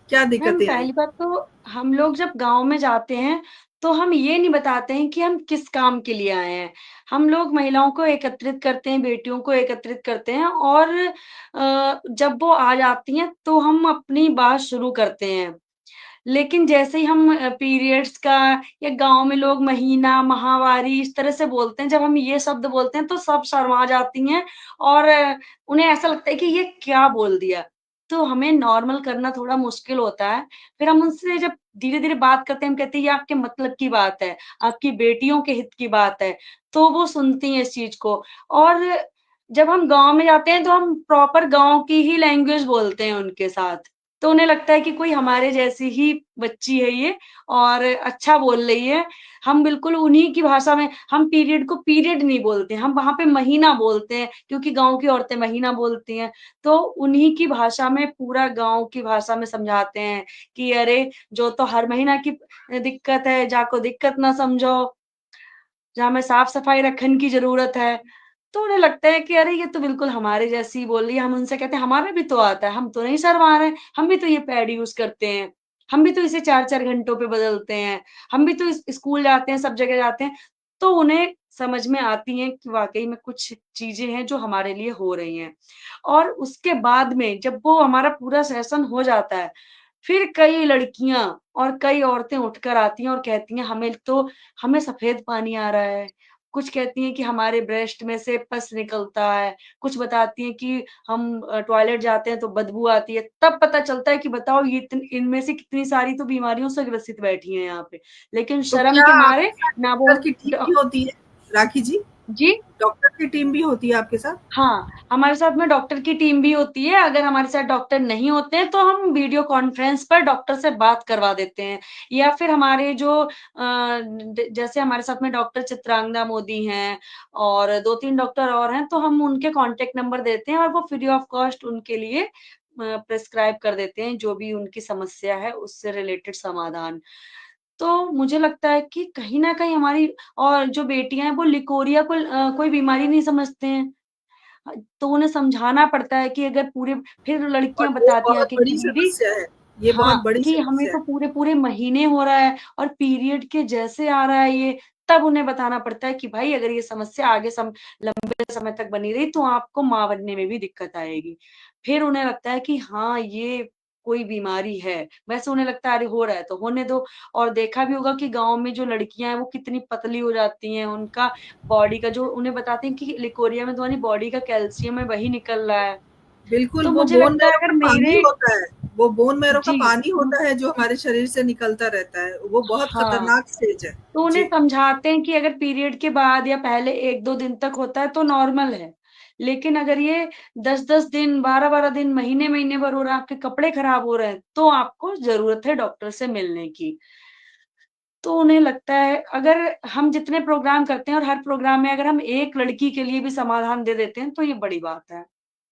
क्या मैम दिक्कतें आई? पहली बात तो हम लोग जब गाँव में जाते हैं, तो हम ये नहीं बताते हैं कि हम किस काम के लिए आए हैं। हम लोग महिलाओं को एकत्रित करते हैं, बेटियों को एकत्रित करते हैं और जब वो आ जाती हैं, तो हम अपनी बात शुरू करते हैं। लेकिन जैसे ही हम पीरियड्स का या गाँव में लोग महीना, माहवारी इस तरह से बोलते हैं, जब हम ये शब्द बोलते हैं तो सब शर्मा जाती हैं और उन्हें ऐसा लगता है कि ये क्या बोल दिया? तो हमें नॉर्मल करना थोड़ा मुश्किल होता है। फिर हम उनसे जब धीरे-धीरे बात करते हैं, हम कहते हैं ये आपके मतलब की बात है, आपकी बेटियों के हित की बात है, तो वो सुनती हैं इस चीज़ को। और जब हम गाँव में जाते हैं तो हम प्रॉपर गाँव की ही लैंग्वेज बोलते हैं उनके साथ। तो उन्हें लगता है कि कोई हमारे जैसी ही बच्ची है ये और अच्छा बोल रही है। हम बिल्कुल उन्हीं की भाषा में हम पीरियड को पीरियड नहीं बोलते हैं, हम वहाँ पे महीना बोलते हैं क्योंकि गाँव की औरतें महीना बोलती हैं। तो उन्हीं की भाषा में पूरा गाँव की भाषा में समझाते हैं कि अरे! जो तो हर महीना की दिक्कत है, जाको दिक्कत ना समझो। जहाँ हमें साफ-सफाई रखने की ज़रूरत है। तो उन्हें लगता है कि अरे ये तो बिल्कुल हमारे जैसी ही बोल रही है। हम उनसे कहते हैं हमारा भी तो आता है, हम तो नहीं शर्मा रहे, हम भी तो ये पैड यूज़ करते हैं, हम भी तो इसे 4-4 घंटों पे बदलते हैं, हम भी तो स्कूल जाते हैं, सब जगह जाते हैं। तो उन्हें समझ में आती हैं कि वाक़ई में कुछ चीज़ें हैं जो हमारे लिए हो रही हैं। और उसके बाद में जब वो हमारा पूरा सेशन हो जाता है, फिर कई लड़कियाँ और कई औरतें उठकर आती हैं और कहती हैं हमें सफ़ेद पानी आ रहा है। कुछ कहती हैं कि हमारे ब्रेस्ट में से पस निकलता है, कुछ बताती हैं कि हम टॉयलेट जाते हैं तो बदबू आती है। तब पता चलता है कि बताओ ये इनमें से कितनी सारी तो बीमारियों से ग्रसित बैठी हैं यहाँ पे। लेकिन तो शर्म क्या के आपके मारे साथ ना डॉक्टर वो की टीम ड भी होती है, राखी जी? जी? डॉक्टर की टीम भी होती है आपके साथ? हाँ, हमारे साथ में डॉक्टर की टीम भी होती है। अगर हमारे साथ डॉक्टर नहीं होते हैं, तो हम वीडियो कॉन्फ्रेंस पर डॉक्टर से बात करवा देते हैं। या फिर हमारे जो जैसे हमारे साथ में डॉक्टर चित्रांगदा मोदी हैं और 2-3 डॉक्टर और हैं, तो हम उनके कॉन्टैक्ट नंबर देते हैं और वो फ्री ऑफ कॉस्ट उनके लिए प्रिस्क्राइब कर देते हैं जो भी उनकी समस्या है उससे रिलेटेड समाधान। तो मुझे लगता है कि कहीं न कहीं हमारी और जो बेटियाँ हैं वो लिकोरिया को कोई बीमारी नहीं समझते हैं। तो उन्हें समझाना पड़ता है कि अगर पूरे फिर और लड़कियाँ ये बताती हैं बहुत आके कि बड़ी दीदी समस्या है, ये बहुत हाँ, बड़ी कि हमें समस्या तो है। पूरे-पूरे महीने हो रहा है और पीरियड के जैसे आ रहा है ये, तब उन्हें बताना पड़ता है कि भाई अगर ये समस्या आगे लंबे समय तक बनी रही तो आपको माँ बनने में भी दिक्कत आएगी। फिर उन्हें लगता है कि हाँ, ये कोई बीमारी है। वैसे उन्हें लगता है अरे हो रहा है तो होने दो और देखा भी होगा कि गाँव में जो लड़कियाँ हैं वो कितनी पतली हो जाती हैं, उनका बॉडी का जो उन्हें बताते हैं कि लिकोरिया में तुम्हारी बॉडी का कैल्शियम है वही निकल रहा है। बिल्कुल, तो वो मुझे बोन लगता है मैरो का अगर पानी मेरे होता है, वो बोन मैरो का जी, पानी होता है जो हमारे शरीर से निकलता रहता है, वो बहुत हाँ। खतरनाक स्टेज है। तो उन्हें जी, समझाते हैं कि अगर पीरियड के बाद या पहले 1-2 दिन तक होता है तो नॉर्मल है। लेकिन अगर ये 10-10 दिन, 12-12 दिन, महीने-महीने भर हो रहा है, आपके कपड़े खराब हो रहे हैं, तो आपको ज़रूरत है डॉक्टर से मिलने की। तो उन्हें लगता है अगर हम जितने प्रोग्राम करते हैं और हर प्रोग्राम में अगर हम एक लड़की के लिए भी समाधान दे देते हैं, तो ये बड़ी बात है।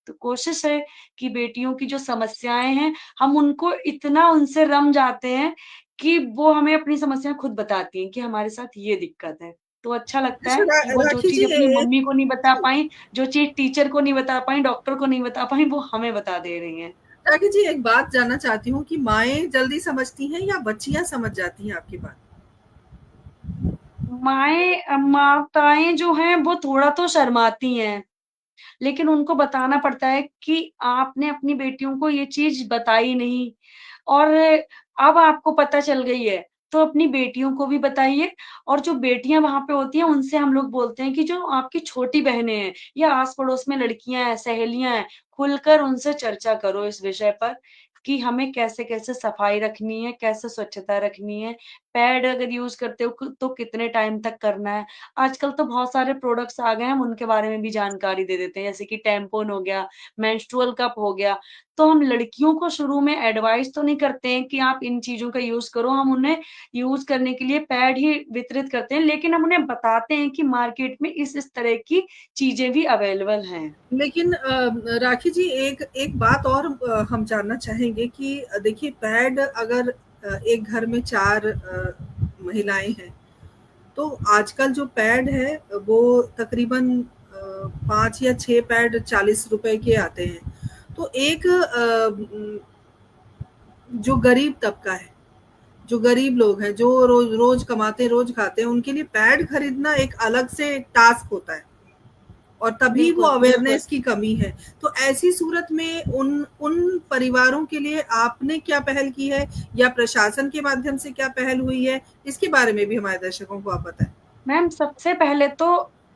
तो कोशिश है कि बेटियों की जो समस्याएँ हैं, हम उनको इतना उनसे रम जाते हैं कि वो हमें अपनी समस्या खुद बताती हैं कि हमारे साथ ये दिक्कत है। तो अच्छा लगता अच्छा है कि वो जो राखी जी चीज़ अपनी मम्मी को नहीं बता जी, पाईं, जो चीज़ टीचर को नहीं बता पाईं, डॉक्टर को नहीं बता पाईं, वो हमें बता दे रही हैं। राखी जी एक बात जानना चाहती हूँ कि माएँ जल्दी समझती हैं या बच्चियाँ समझ जाती हैं आपकी बात? माताएँ जो हैं वो थोड़ा तो शर्माती हैं। लेकिन उनको बताना पड़ता है कि आपने अपनी बेटियों को ये चीज़ बताई नहीं और अब आपको पता चल गई है, तो अपनी बेटियों को भी बताइए और जो बेटियाँ वहाँ पे होती हैं, उनसे हम लोग बोलते हैं कि जो आपकी छोटी बहनें हैं या आस-पड़ोस में लड़कियाँ हैं, सहेलियाँ हैं, खुलकर उनसे चर्चा करो इस विषय पर कि हमें कैसे-कैसे सफाई रखनी है, कैसे स्वच्छता रखनी है, पैड अगर यूज़ करते हो तो कितने टाइम तक करना है। आजकल तो बहुत सारे प्रोडक्ट्स आ गए हैं, हम उनके बारे में भी जानकारी दे देते हैं, जैसे कि टैम्पून हो गया, मेंस्ट्रुअल कप हो गया। तो हम लड़कियों को शुरू में एडवाइस तो नहीं करते हैं कि आप इन चीज़ों का यूज़ करो, हम उन्हें यूज़ करने के लिए पैड ही वितरित करते हैं, लेकिन हम उन्हें बताते हैं कि मार्केट में इस तरह की चीज़ें भी अवेलेबल हैं। लेकिन राखी जी एक एक बात और हम जानना चाहेंगे कि देखिए पैड अगर एक घर में 4 महिलाएँ हैं, तो आजकल जो पैड है वो तकरीबन 5 या 6 पैड ₹40 के आते हैं। तो एक जो गरीब तबका है, जो गरीब लोग हैं, जो रोज कमाते हैं, रोज खाते हैं, उनके लिए पैड खरीदना एक अलग से टास्क होता है और तभी वो बिल्कुल, बिल्कुल। अवेयरनेस की कमी है। तो ऐसी सूरत में उन उन परिवारों के लिए आपने क्या पहल की है या प्रशासन के माध्यम से क्या पहल हुई है? इसके बारे में भी हमारे दर्शकों को आप बताएँ। मैम सबसे पहले तो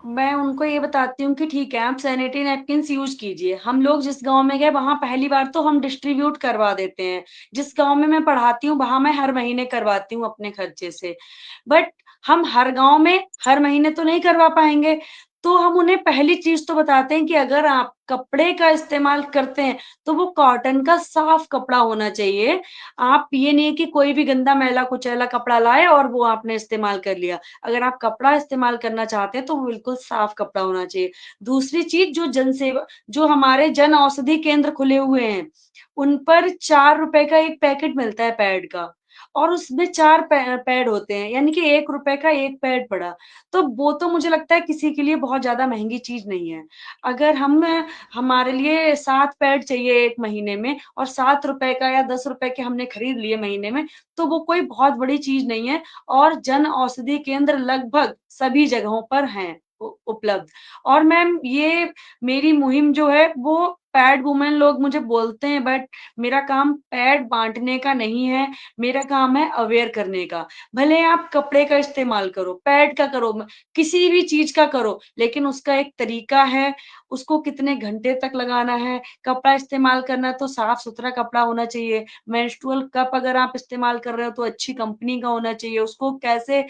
मैं उनको ये बताती हूँ कि ठीक है, आप सैनिटरी नैपकिन्स यूज़ कीजिए। हम लोग जिस गाँव में गए वहाँ पहली बार तो हम डिस्ट्रीब्यूट करवा देते हैं। जिस गाँव में मैं पढ़ाती हूँ वहाँ मैं हर महीने करवाती हूँ अपने खर्चे से। बट हम हर गाँव में हर महीने तो नहीं करवा पाएँगे, तो हम उन्हें पहली चीज़ तो बताते हैं कि अगर आप कपड़े का इस्तेमाल करते हैं, तो वो कॉटन का साफ कपड़ा होना चाहिए। आप ये नहीं कि कोई भी गंदा मैला-कुचैला कपड़ा लाए और वो आपने इस्तेमाल कर लिया। अगर आप कपड़ा इस्तेमाल करना चाहते हैं तो वो बिल्कुल साफ कपड़ा होना चाहिए। दूसरी चीज़ जो हमारे जन औषधि केंद्र खुले हुए हैं, उन पर ₹4 का एक पैकेट मिलता है पैड का और उसमें 4 पैड होते हैं, यानी कि ₹1 का 1 पैड पड़ा। तो वो तो मुझे लगता है किसी के लिए बहुत ज़्यादा महँगी चीज़ नहीं है। अगर हमारे लिए 7 पैड चाहिए 1 महीने में और ₹7 का या ₹10 के हमने खरीद लिए महीने में, तो वो कोई बहुत बड़ी चीज़ नहीं है और जन औषधि केंद्र लगभग सभी जगहों पर हैं उपलब्ध। और मैम ये मेरी मुहिम जो है वो पैड वुमेन लोग मुझे बोलते हैं बट मेरा काम पैड बाँटने का नहीं है, मेरा काम है अवेयर करने का। भले आप कपड़े का इस्तेमाल करो, पैड का करो, किसी भी चीज़ का करो, लेकिन उसका एक तरीका है, उसको कितने घंटे तक लगाना है, कपड़ा इस्तेमाल करना है तो साफ-सुथरा कपड़ा होना चाहिए। मेंस्ट्रुअल कप अगर आप इस्तेमाल कर रहे हो तो अच्छी कंपनी का होना चाहिए। उसको कैसे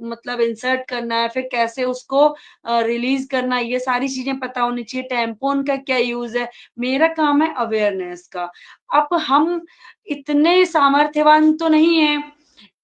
मतलब इंसर्ट करना है, फिर कैसे उसको रिलीज़ करना है, ये सारी चीज़ें पता होनी चाहिए। टैम्पून का क्या यूज़ है, मेरा काम है अवेयरनेस का। अब हम इतने सामर्थ्यवान तो नहीं हैं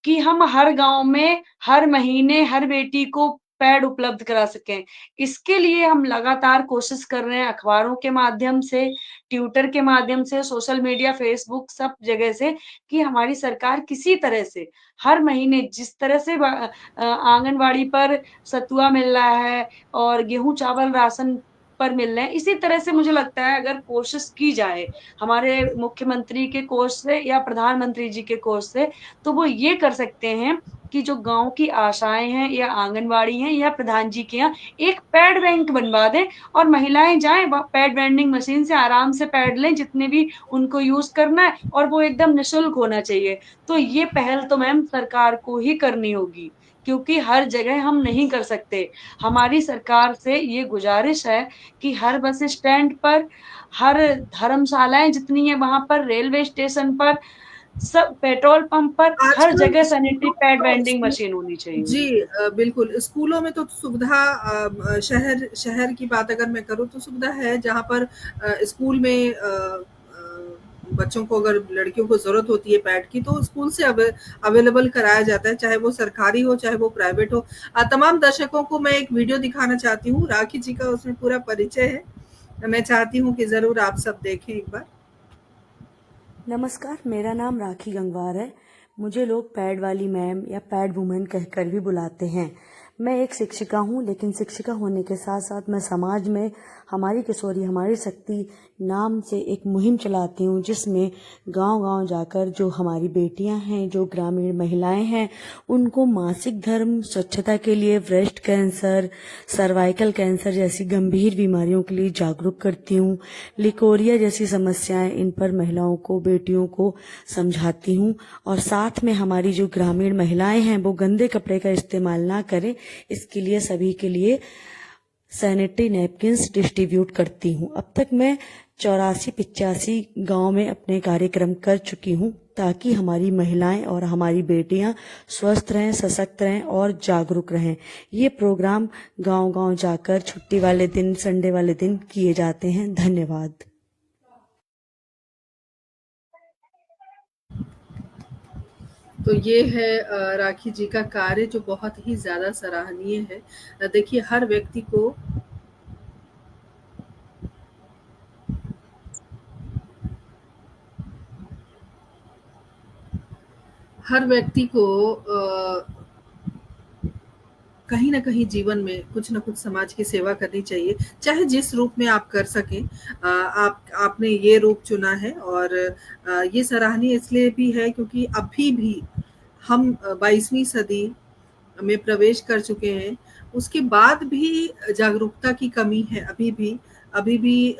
कि हम हर गाँव में, हर महीने, हर बेटी को पैड उपलब्ध करा सकें। इसके लिए हम लगातार कोशिश कर रहे हैं अखबारों के माध्यम से, ट्विटर के माध्यम से, सोशल मीडिया, फ़ेसबुक सब जगह से कि हमारी सरकार किसी तरह से हर महीने जिस तरह से आंगनवाड़ी पर सतुआ मिल रहा है और गेहूँ, चावल राशन पर मिल रहे हैं, इसी तरह से मुझे लगता है अगर कोशिश की जाए, हमारे मुख्यमंत्री के कोष से या प्रधानमंत्री जी के कोष से, तो वो ये कर सकते हैं कि जो गाँव की आशाएँ हैं या आंगनवाड़ी हैं या प्रधान जी के यहाँ एक पैड बैंक बनवा दें और महिलाएँ जाएँ व पैड वेंडिंग मशीन से आराम से पैड लें जितने भी उनको यूज़ करना है और वो एकदम निःशुल्क होना चाहिए। तो ये पहल तो मैम सरकार को ही करनी होगी, क्योंकि हर जगह हम नहीं कर सकते। हमारी सरकार से ये गुज़ारिश है कि हर बस स्टैंड पर, हर धर्मशालाएँ जितनी हैं वहाँ पर, रेलवे स्टेशन पर, सब पेट्रोल पंप पर, हर आजकल जगह सैनिटरी स्कूलों में पैड तो वेंडिंग मशीन होनी चाहिए। जी बिल्कुल, स्कूलों में तो सुविधा शहर शहर की बात अगर मैं करूँ तो सुविधा है जहाँ पर स्कूल में बच्चों को अगर लड़कियों को ज़रूरत होती है पैड की तो स्कूल से अवेलेबल कराया जाता है, चाहे वो सरकारी हो, चाहे वो प्राइवेट हो। तमाम दर्शकों को मैं एक वीडियो दिखाना चाहती हूँ, राखी जी का उसमें पूरा परिचय है। मैं चाहती हूँ कि ज़रूर आप सब देखें एक बार। नमस्कार, मेरा नाम राखी गंगवार है। मुझे लोग पैड वाली मैम या पैड वुमेन कहकर भी बुलाते हैं। मैं एक शिक्षिका हूँ, लेकिन शिक्षिका होने के साथ साथ मैं समाज में हमारी किशोरी हमारी शक्ति नाम से एक मुहिम चलाती हूँ, जिसमें गांव-गांव जाकर जो हमारी बेटियां हैं, जो ग्रामीण महिलाएं हैं, उनको मासिक धर्म, स्वच्छता के लिए, ब्रेस्ट कैंसर, सर्वाइकल कैंसर जैसी गंभीर बीमारियों के लिए जागरूक करती हूँ। लिकोरिया जैसी समस्याएं, इन पर महिलाओं को, बेटियों को समझाती हूँ और साथ में हमारी जो ग्रामीण महिलाएं हैं वो गंदे कपड़े का इस्तेमाल ना करें, इसके लिए सभी के लिए सैनिटरी नैपकिन्स डिस्ट्रीब्यूट करती हूँ। अब तक मैं 84-85 गांव में अपने कार्यक्रम कर चुकी हूँ, ताकि हमारी महिलाएं और हमारी बेटियां स्वस्थ रहें, सशक्त रहें और जागरूक रहें। ये प्रोग्राम गांव-गांव जाकर छुट्टी वाले दिन, संडे वाले दिन किए जाते हैं। धन्यवाद। तो ये है राखी जी का कार्य जो बहुत ही ज़्यादा सराहनीय है। देखिए हर व्यक्ति को हर व्यक्ति को कहीं न कहीं जीवन में कुछ न कुछ समाज की सेवा करनी चाहिए, चाहे जिस रूप में आप कर सकें। आपने ये रूप चुना है और ये सराहनीय इसलिए भी है क्योंकि अभी भी हम 22वीं सदी में प्रवेश कर चुके हैं, उसके बाद भी जागरूकता की कमी है अभी भी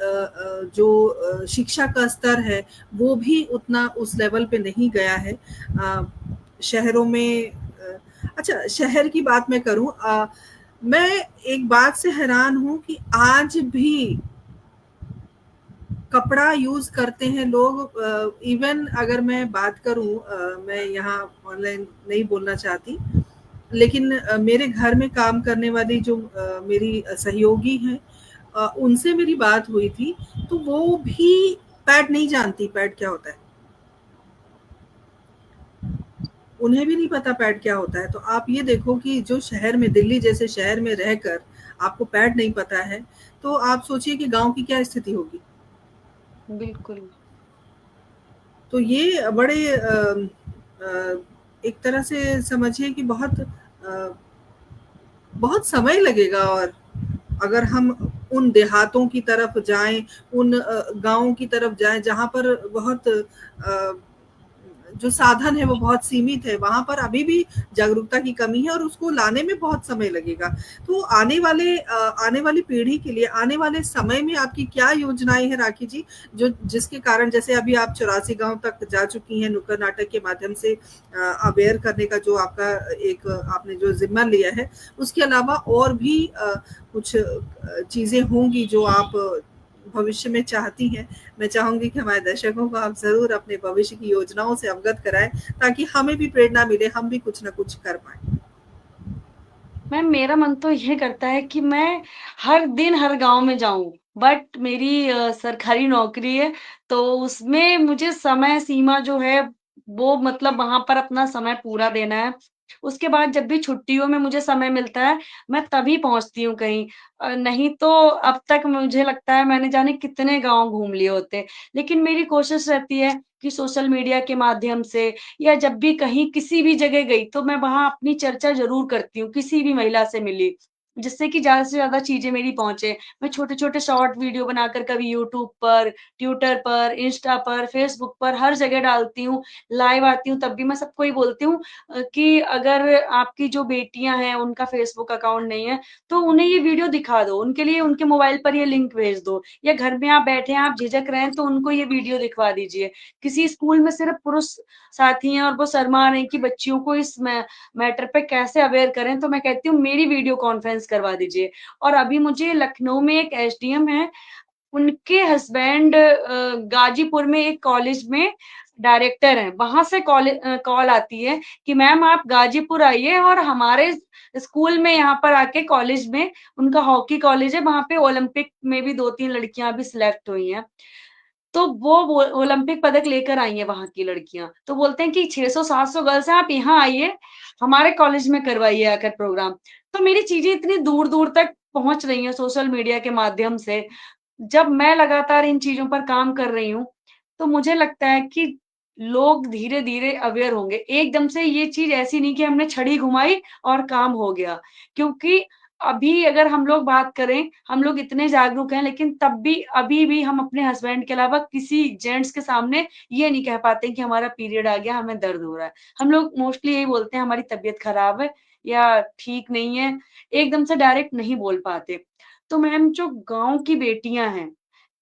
जो शिक्षा का स्तर है, वो भी उतना उस लेवल पे नहीं गया है। शहरों में अच्छा शहर की बात मैं करूँ मैं एक बात से हैरान हूँ कि आज भी कपड़ा यूज़ करते हैं लोग इवन अगर मैं बात करूँ मैं यहाँ ऑनलाइन नहीं बोलना चाहती, लेकिन मेरे घर में काम करने वाली जो मेरी सहयोगी हैं उनसे मेरी बात हुई थी, तो वो भी पैड नहीं जानती पैड क्या होता है। उन्हें भी नहीं पता पैड क्या होता है। तो आप ये देखो कि जो शहर में दिल्ली जैसे शहर में रहकर आपको पैड नहीं पता है, तो आप सोचिए कि गाँव की क्या स्थिति होगी। बिल्कुल। तो ये बड़े एक तरह से समझिए कि बहुत समय लगेगा और अगर हम उन देहातों की तरफ जाएँ, उन गाँवों की तरफ जाएँ जहाँ पर बहुत जो साधन है वो बहुत सीमित है, वहाँ पर अभी भी जागरूकता की कमी है और उसको लाने में बहुत समय लगेगा। तो आने वाली पीढ़ी के लिए, आने वाले समय में आपकी क्या योजनाएँ हैं राखी जी? जो जिसके कारण जैसे अभी आप 84 गाँव तक जा चुकी हैं नुक्कड़ नाटक के माध्यम से अवेयर करने का जो आपका एक आपने जो ज़िम्मा लिया है, उसके अलावा और भी कुछ चीज़ें होंगी जो आप भविष्य में चाहती हैं। मैं चाहूँगी कि हमारे दर्शकों को आप ज़रूर अपने भविष्य की योजनाओं से अवगत कराएँ, ताकि हमें भी प्रेरणा मिले, हम भी कुछ न कुछ कर पाएँ। मैम मेरा मन तो ये करता है कि मैं हर दिन हर गाँव में जाऊँ, बट मेरी सरकारी नौकरी है, तो उसमें मुझे समय सीमा जो है, वो मतलब वहाँ पर अपना समय पूरा देना है। उसके बाद जब भी छुट्टियों में मुझे समय मिलता है, मैं तभी पहुँचती हूँ कहीं। नहीं तो अब तक मुझे लगता है मैंने जाने कितने गाँव घूम लिए होते। लेकिन मेरी कोशिश रहती है कि सोशल मीडिया के माध्यम से या जब भी कहीं किसी भी जगह गई, तो मैं वहाँ अपनी चर्चा ज़रूर करती हूँ, किसी भी महिला से मिली, जिससे कि ज़्यादा से ज़्यादा चीज़ें मेरी पहुँचे। मैं छोटे-छोटे शॉर्ट वीडियो बनाकर कभी यूट्यूब पर, ट्विटर पर, इंस्टा पर, फेसबुक पर हर जगह डालती हूँ। लाइव आती हूँ, तब भी मैं सबको ये बोलती हूँ कि अगर आपकी जो बेटियाँ हैं, उनका फेसबुक अकाउंट नहीं है, तो उन्हें ये वीडियो दिखा दो। उनके लिए उनके मोबाइल पर ये लिंक भेज दो या घर में आप बैठे हैं, आप झिझक रहे हैं, तो उनको ये वीडियो दिखवा दीजिए। किसी स्कूल में सिर्फ पुरुष साथी हैं और वो शर्मा रहे हैं कि बच्चियों को इस मैटर पे कैसे अवेयर करें, तो मैं कहती हूँ मेरी वीडियो कॉन्फ्रेंस करवा दीजिए। और अभी मुझे लखनऊ में एक एसडीएम है, उनके हस्बैंड गाजीपुर में एक कॉलेज में डायरेक्टर हैं। वहाँ से कॉल आती है कि मैम आप गाजीपुर आइए और हमारे स्कूल में यहाँ पर आके कॉलेज में, उनका हॉकी कॉलेज है, वहाँ पे ओलंपिक में भी 2-3 लड़कियाँ अभी सिलेक्ट हुई हैं। तो वो ओलंपिक पदक लेकर आई हैं वहाँ की लड़कियाँ। तो बोलते हैं कि 600-700 गर्ल्स हैं, आप यहाँ आइए, हमारे कॉलेज में करवाइए आकर प्रोग्राम। तो मेरी चीज़ें इतनी दूर-दूर तक पहुँच रही हैं सोशल मीडिया के माध्यम से। जब मैं लगातार इन चीज़ों पर काम कर रही हूँ, तो मुझे लगता है कि लोग धीरे-धीरे अवेयर होंगे। एकदम से ये चीज़ ऐसी नहीं कि हमने छड़ी घुमाई और काम हो गया। क्योंकि अभी अगर हम लोग बात करें, हम लोग इतने जागरूक हैं, लेकिन तब भी अभी भी हम अपने हस्बैंड के अलावा किसी जेंट्स के सामने ये नहीं कह पाते कि हमारा पीरियड आ गया, हमें दर्द हो रहा है। हम लोग मोस्टली यही बोलते हैं हमारी तबीयत खराब है या ठीक नहीं है, एकदम से डायरेक्ट नहीं बोल पाते। तो मैम जो गाँव की बेटियाँ हैं,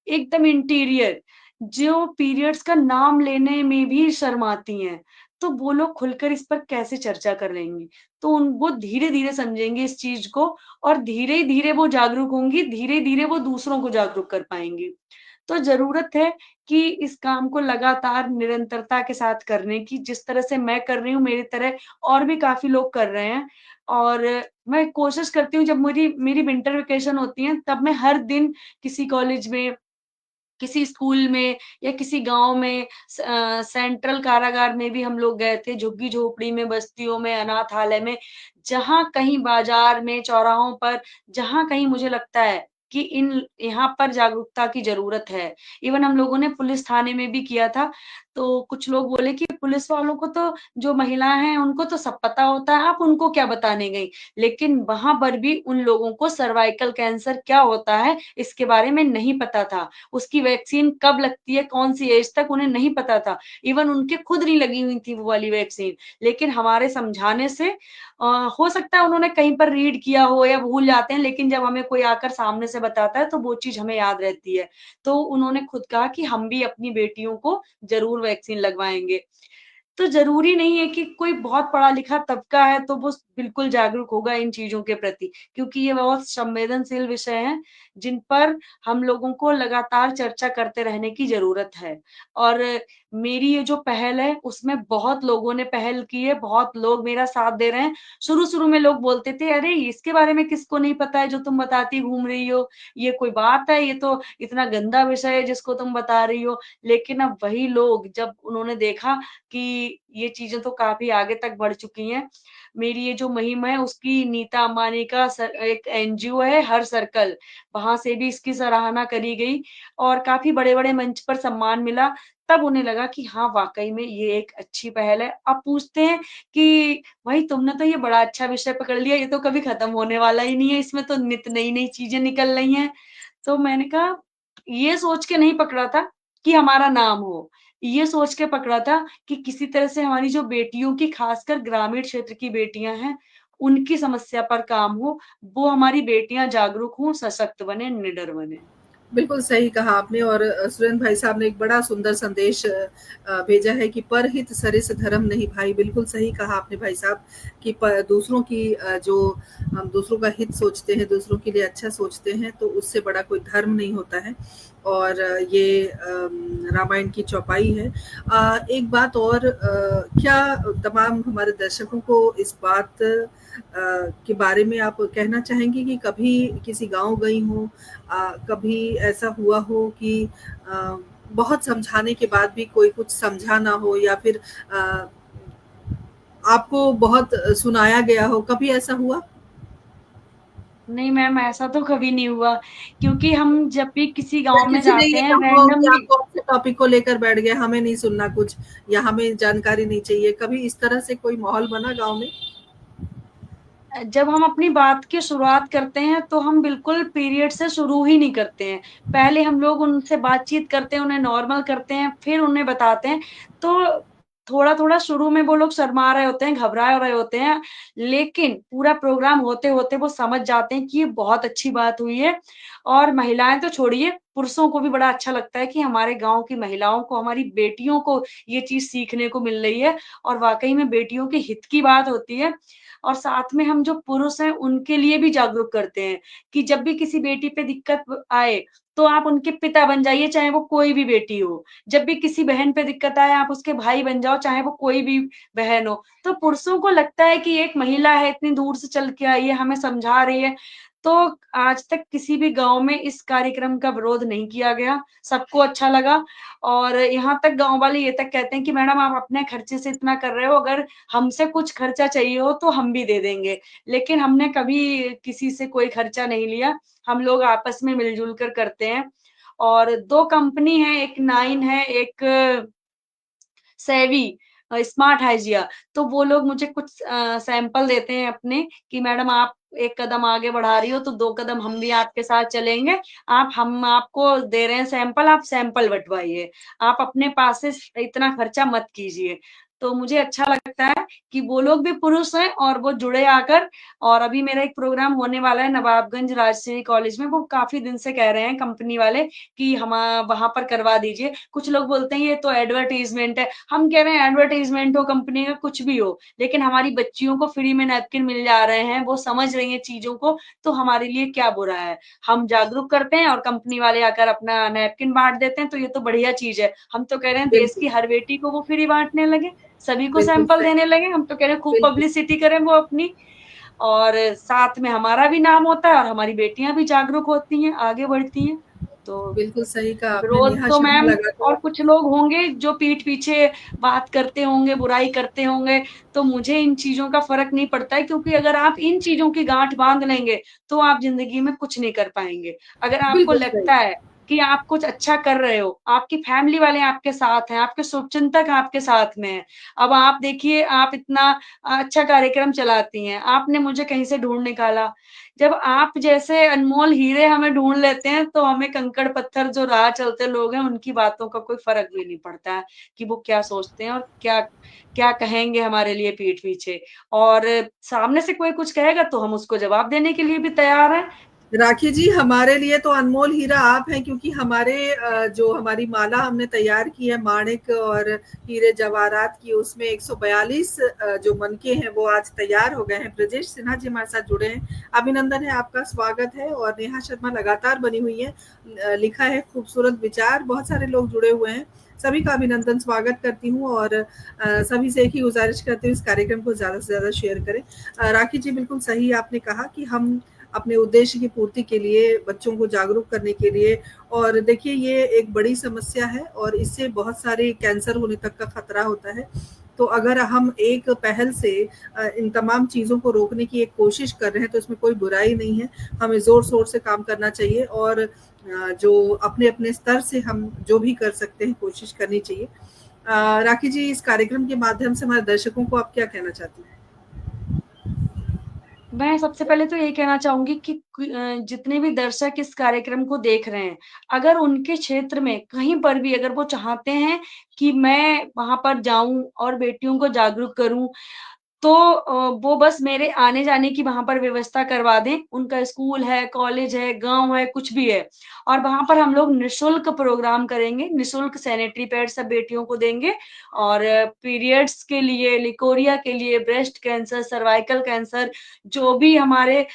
एकदम इंटीरियर, जो पीरियड्स का नाम लेने में भी शर्माती हैं, तो वो लोग खुलकर इस पर कैसे चर्चा कर लेंगी? तो उन वो धीरे-धीरे समझेंगी इस चीज़ को और धीरे-धीरे वो जागरूक होंगी, धीरे-धीरे वो दूसरों को जागरूक कर पाएँगी। तो ज़रूरत है कि इस काम को लगातार निरंतरता के साथ करने की, जिस तरह से मैं कर रही हूँ, मेरी तरह और भी काफ़ी लोग कर रहे हैं। और मैं कोशिश करती हूँ जब मेरी मेरी विंटर वेकेशन होती है, तब मैं हर दिन किसी कॉलेज में, किसी स्कूल में या किसी गाँव में सेंट्रल कारागार में भी हम लोग गए थे, झुग्गी-झोपड़ी में, बस्तियों में, अनाथालय में, जहाँ कहीं बाज़ार में, चौराहों पर, जहाँ कहीं मुझे लगता है कि इन यहाँ पर जागरूकता की ज़रूरत है। इवन हम लोगों ने पुलिस थाने में भी किया था, तो कुछ लोग बोले कि पुलिस वालों को तो, जो महिलाएँ हैं, उनको तो सब पता होता है, आप उनको क्या बताने गईं? लेकिन वहाँ पर भी उन लोगों को सर्वाइकल कैंसर क्या होता है, इसके बारे में नहीं पता था। उसकी वैक्सीन कब लगती है, कौन-सी एज तक, उन्हें नहीं पता था। इवन उनके खुद नहीं लगी हुई थी वो वाली वैक्सीन। लेकिन हमारे समझाने से हो सकता है उन्होंने कहीं पर रीड किया हो या भूल जाते हैं, लेकिन जब हमें कोई आकर सामने से बताता है, तो वो चीज़ हमें याद रहती है। तो उन्होंने खुद कहा कि हम भी अपनी बेटियों को ज़रूर वैक्सीन लगवाएँगे। तो ज़रूरी नहीं है कि कोई बहुत पढ़ा-लिखा तबका है तो वो बिल्कुल जागरूक होगा इन चीज़ों के प्रति, क्योंकि ये बहुत संवेदनशील विषय हैं, जिन पर हम लोगों को लगातार चर्चा करते रहने की ज़रूरत है। और मेरी ये जो पहल है, उसमें बहुत लोगों ने पहल की है, बहुत लोग मेरा साथ दे रहे हैं। शुरू-शुरू में लोग बोलते थे, "अरे! इसके बारे में किसको नहीं पता है जो तुम बताती घूम रही हो? ये कोई बात है? ये तो इतना गंदा विषय है जिसको तुम बता रही हो।" लेकिन अब वही लोग जब उन्होंने देखा कि ये चीज़ें तो काफ़ी आगे तक बढ़ चुकी हैं। मेरी ये जो मुहिम है उसकी नीता अंबानी का एक एनजीओ है हर सर्कल, वहाँ से भी इसकी सराहना करी गई और काफ़ी बड़े-बड़े मंच पर सम्मान मिला। तब उन्हें लगा कि हाँ, वाक़ई में ये एक अच्छी पहल है। अब पूछते हैं कि भाई तुमने तो ये बड़ा अच्छा विषय पकड़ लिया, ये तो कभी खत्म होने वाला ही नहीं है, इसमें तो नित नई-नई चीज़ें निकल रही हैं। तो मैंने कहा, ये सोच के नहीं पकड़ा था कि हमारा नाम हो। ये सोच के पकड़ा था कि किसी तरह से हमारी जो बेटियों की, खासकर ग्रामीण क्षेत्र की बेटियाँ हैं, उनकी समस्या पर काम हो, वो हमारी बेटियाँ जागरूक हों, सशक्त बनें, निडर बनें। बिल्कुल सही कहा आपने और सुरेंद्र भाई साहब ने एक बड़ा सुंदर संदेश भेजा है कि परहित सरिस धर्म नहीं भाई। बिल्कुल सही कहा आपने भाई साहब कि दूसरों की जो हम दूसरों का हित सोचते हैं, दूसरों के लिए अच्छा सोचते हैं, तो उससे बड़ा कोई धर्म नहीं होता है। और ये रामायण की चौपाई है। एक बात और, क्या तमाम हमारे दर्शकों को इस बात के बारे में आप कहना चाहेंगे कि कभी किसी गांव गई हो, कभी ऐसा हुआ हो कि अ, बहुत समझाने के बाद भी कोई कुछ समझा ना हो, या फिर आपको बहुत सुनाया गया हो, कभी ऐसा हुआ? नहीं मैम, ऐसा तो कभी नहीं हुआ, क्योंकि हम जब भी किसी या गाँव में किसी ने जाते ये हैं कहा हो कि आप रैंडमली, कौन से टॉपिक को लेकर बैठ गए, हमें नहीं सुनना कुछ, या हमें जानकारी नहीं चाहिए, कभी इस तरह से कोई माहौल बना गाँव में? जब हम अपनी बात की शुरुआत करते हैं तो हम बिल्कुल पीरियड से शुरू ही नहीं करते हैं। पहले हम लोग उनसे बातचीत करते हैं, उन्हें नॉर्मल करते हैं, फिर उन्हें बताते हैं। तो थोड़ा-थोड़ा शुरू में वो लोग शर्मा रहे होते हैं, घबरा रहे होते हैं, लेकिन पूरा प्रोग्राम होते-होते वो समझ जाते हैं कि ये बहुत अच्छी बात हुई है। और महिलाएँ तो छोड़िए, पुरुषों को भी बड़ा अच्छा लगता है कि हमारे गाँव की महिलाओं को, हमारी बेटियों को ये चीज़ सीखने को मिल रही है, और वाक़ई में बेटियों के हित की बात होती है। और साथ में हम जो पुरुष हैं उनके लिए भी जागरूक करते हैं कि जब भी किसी बेटी पे दिक्कत आए तो आप उनके पिता बन जाइए, चाहे वो कोई भी बेटी हो। जब भी किसी बहन पे दिक्कत आए आप उसके भाई बन जाओ, चाहे वो कोई भी बहन हो। तो पुरुषों को लगता है कि एक महिला है, इतनी दूर से चल के आई है, हमें समझा रही है। तो आज तक किसी भी गाँव में इस कार्यक्रम का विरोध नहीं किया गया, सबको अच्छा लगा। और यहाँ तक गाँव वाले ये तक कहते हैं कि मैडम आप अपने खर्चे से इतना कर रहे हो, अगर हमसे कुछ खर्चा चाहिए हो तो हम भी दे देंगे। लेकिन हमने कभी किसी से कोई खर्चा नहीं लिया। हम लोग आपस में मिल-जुल कर करते हैं। और 2 कंपनी है, एक नाइन है, एक सेवी, स्मार्ट हाइजिया। तो वो लोग मुझे कुछ सैंपल देते हैं अपने कि मैडम आप 1 कदम आगे बढ़ा रही हो तो 2 कदम हम भी आपके साथ चलेंगे। हम आपको दे रहे हैं सैंपल, आप सैंपल बँटवाइए। आप अपने पास से इतना खर्चा मत कीजिए। तो मुझे अच्छा लगता है कि वो लोग भी पुरुष हैं और वो जुड़े आकर। और अभी मेरा एक प्रोग्राम होने वाला है नवाबगंज राजश्री कॉलेज में, वो काफ़ी दिन से कह रहे हैं कंपनी वाले कि हम वहाँ पर करवा दीजिए। कुछ लोग बोलते हैं ये तो एडवर्टाइज़मेंट है। हम कह रहे हैं एडवर्टाइज़मेंट हो, कंपनी का कुछ भी हो, लेकिन हमारी बच्चियों को फ्री में नैपकिन मिल जा रहे हैं, वो समझ रही हैं चीज़ों को, तो हमारे लिए क्या बुरा है? हम जागरूक करते हैं और कंपनी वाले आकर अपना नैपकिन बाँट देते हैं, तो ये तो बढ़िया चीज़ है। हम तो कह रहे हैं देश बिल्कुल, की हर बेटी को वो फ्री बाँटने लगे, सभी को बिल्कुल सैंपल सही। देने लगे। हम तो कह रहे हैं खूब बिल्कुल, पब्लिसिटी करें वो अपनी, और साथ में हमारा भी नाम होता है और हमारी बेटियाँ भी जागरूक होती हैं, आगे बढ़ती हैं। तो बिल्कुल सही कहा आपने। विरोध नेहा तो शर्मा मैम, और लगातार कुछ लोग होंगे जो पीठ पीछे बात करते होंगे, बुराई करते होंगे, तो मुझे इन चीज़ों का फ़र्क नहीं पड़ता है, क्योंकि अगर आप इन चीज़ों की गाँठ बाँध लेंगे, तो आप ज़िंदगी में कुछ नहीं कर पाएँगे। अगर आपको बिल्कुल सही। लगता है कि आप कुछ अच्छा कर रहे हो, आपकी फैमिली वाले आपके साथ हैं, आपके शुभचिंतक आपके साथ में हैं। अब आप देखिए, आप इतना अच्छा कार्यक्रम चलाती हैं, आपने मुझे कहीं से ढूँढ निकाला। जब आप जैसे अनमोल हीरे हमें ढूँढ लेते हैं, तो हमें कंकड़-पत्थर जो राह चलते लोग हैं, उनकी बातों का कोई फ़र्क भी नहीं पड़ता है कि वो क्या सोचते हैं और क्या क्या कहेंगे हमारे लिए पीठ पीछे। और सामने से कोई कुछ कहेगा तो हम उसको जवाब देने के लिए भी तैयार हैं। राखी जी, हमारे लिए तो अनमोल हीरा आप हैं, क्योंकि हमारे जो हमारी माला हमने तैयार की है माणिक और हीरे जवाहरात की, उसमें 142 जो मनके हैं वो आज तैयार हो गए हैं। ब्रजेश सिन्हा जी हमारे साथ जुड़े हैं, अभिनंदन है, आपका स्वागत है। और नेहा शर्मा लगातार बनी हुई है, लिखा है खूबसूरत विचार, बहुत सारे लोग जुड़े हुए हैं। सभी का अभिनंदन, स्वागत करती हूँ। और सभी से एक ही गुजारिश करती हूँ, इस कार्यक्रम को ज़्यादा से ज़्यादा शेयर करें। राखी जी, बिल्कुल सही आपने कहा कि हम अपने उद्देश्य की पूर्ति के लिए, बच्चों को जागरूक करने के लिए, और देखिए ये एक बड़ी समस्या है और इससे बहुत सारे कैंसर होने तक का खतरा होता है। तो अगर हम एक पहल से इन तमाम चीज़ों को रोकने की एक कोशिश कर रहे हैं तो इसमें कोई बुराई नहीं है। हमें ज़ोर-शोर से काम करना चाहिए और जो अपने-अपने स्तर से हम जो भी कर सकते हैं कोशिश करनी चाहिए। राखी जी, इस कार्यक्रम के माध्यम से हमारे दर्शकों को आप क्या कहना चाहती हैं? मैं सबसे पहले तो यही कहना चाहूँगी कि जितने भी दर्शक इस कार्यक्रम को देख रहे हैं, अगर उनके क्षेत्र में कहीं पर भी अगर वो चाहते हैं कि मैं वहाँ पर जाऊँ और बेटियों को जागरूक करूँ, तो वो बस मेरे आने-जाने की वहाँ पर व्यवस्था करवा दें। उनका स्कूल है, कॉलेज है, गाँव है, कुछ भी है, और वहाँ पर हम लोग निःशुल्क प्रोग्राम करेंगे, निःशुल्क सैनिटरी पैड सब बेटियों को देंगे। और पीरियड्स के लिए, लिकोरिया के लिए, ब्रेस्ट कैंसर, सर्वाइकल कैंसर, जो भी हमारे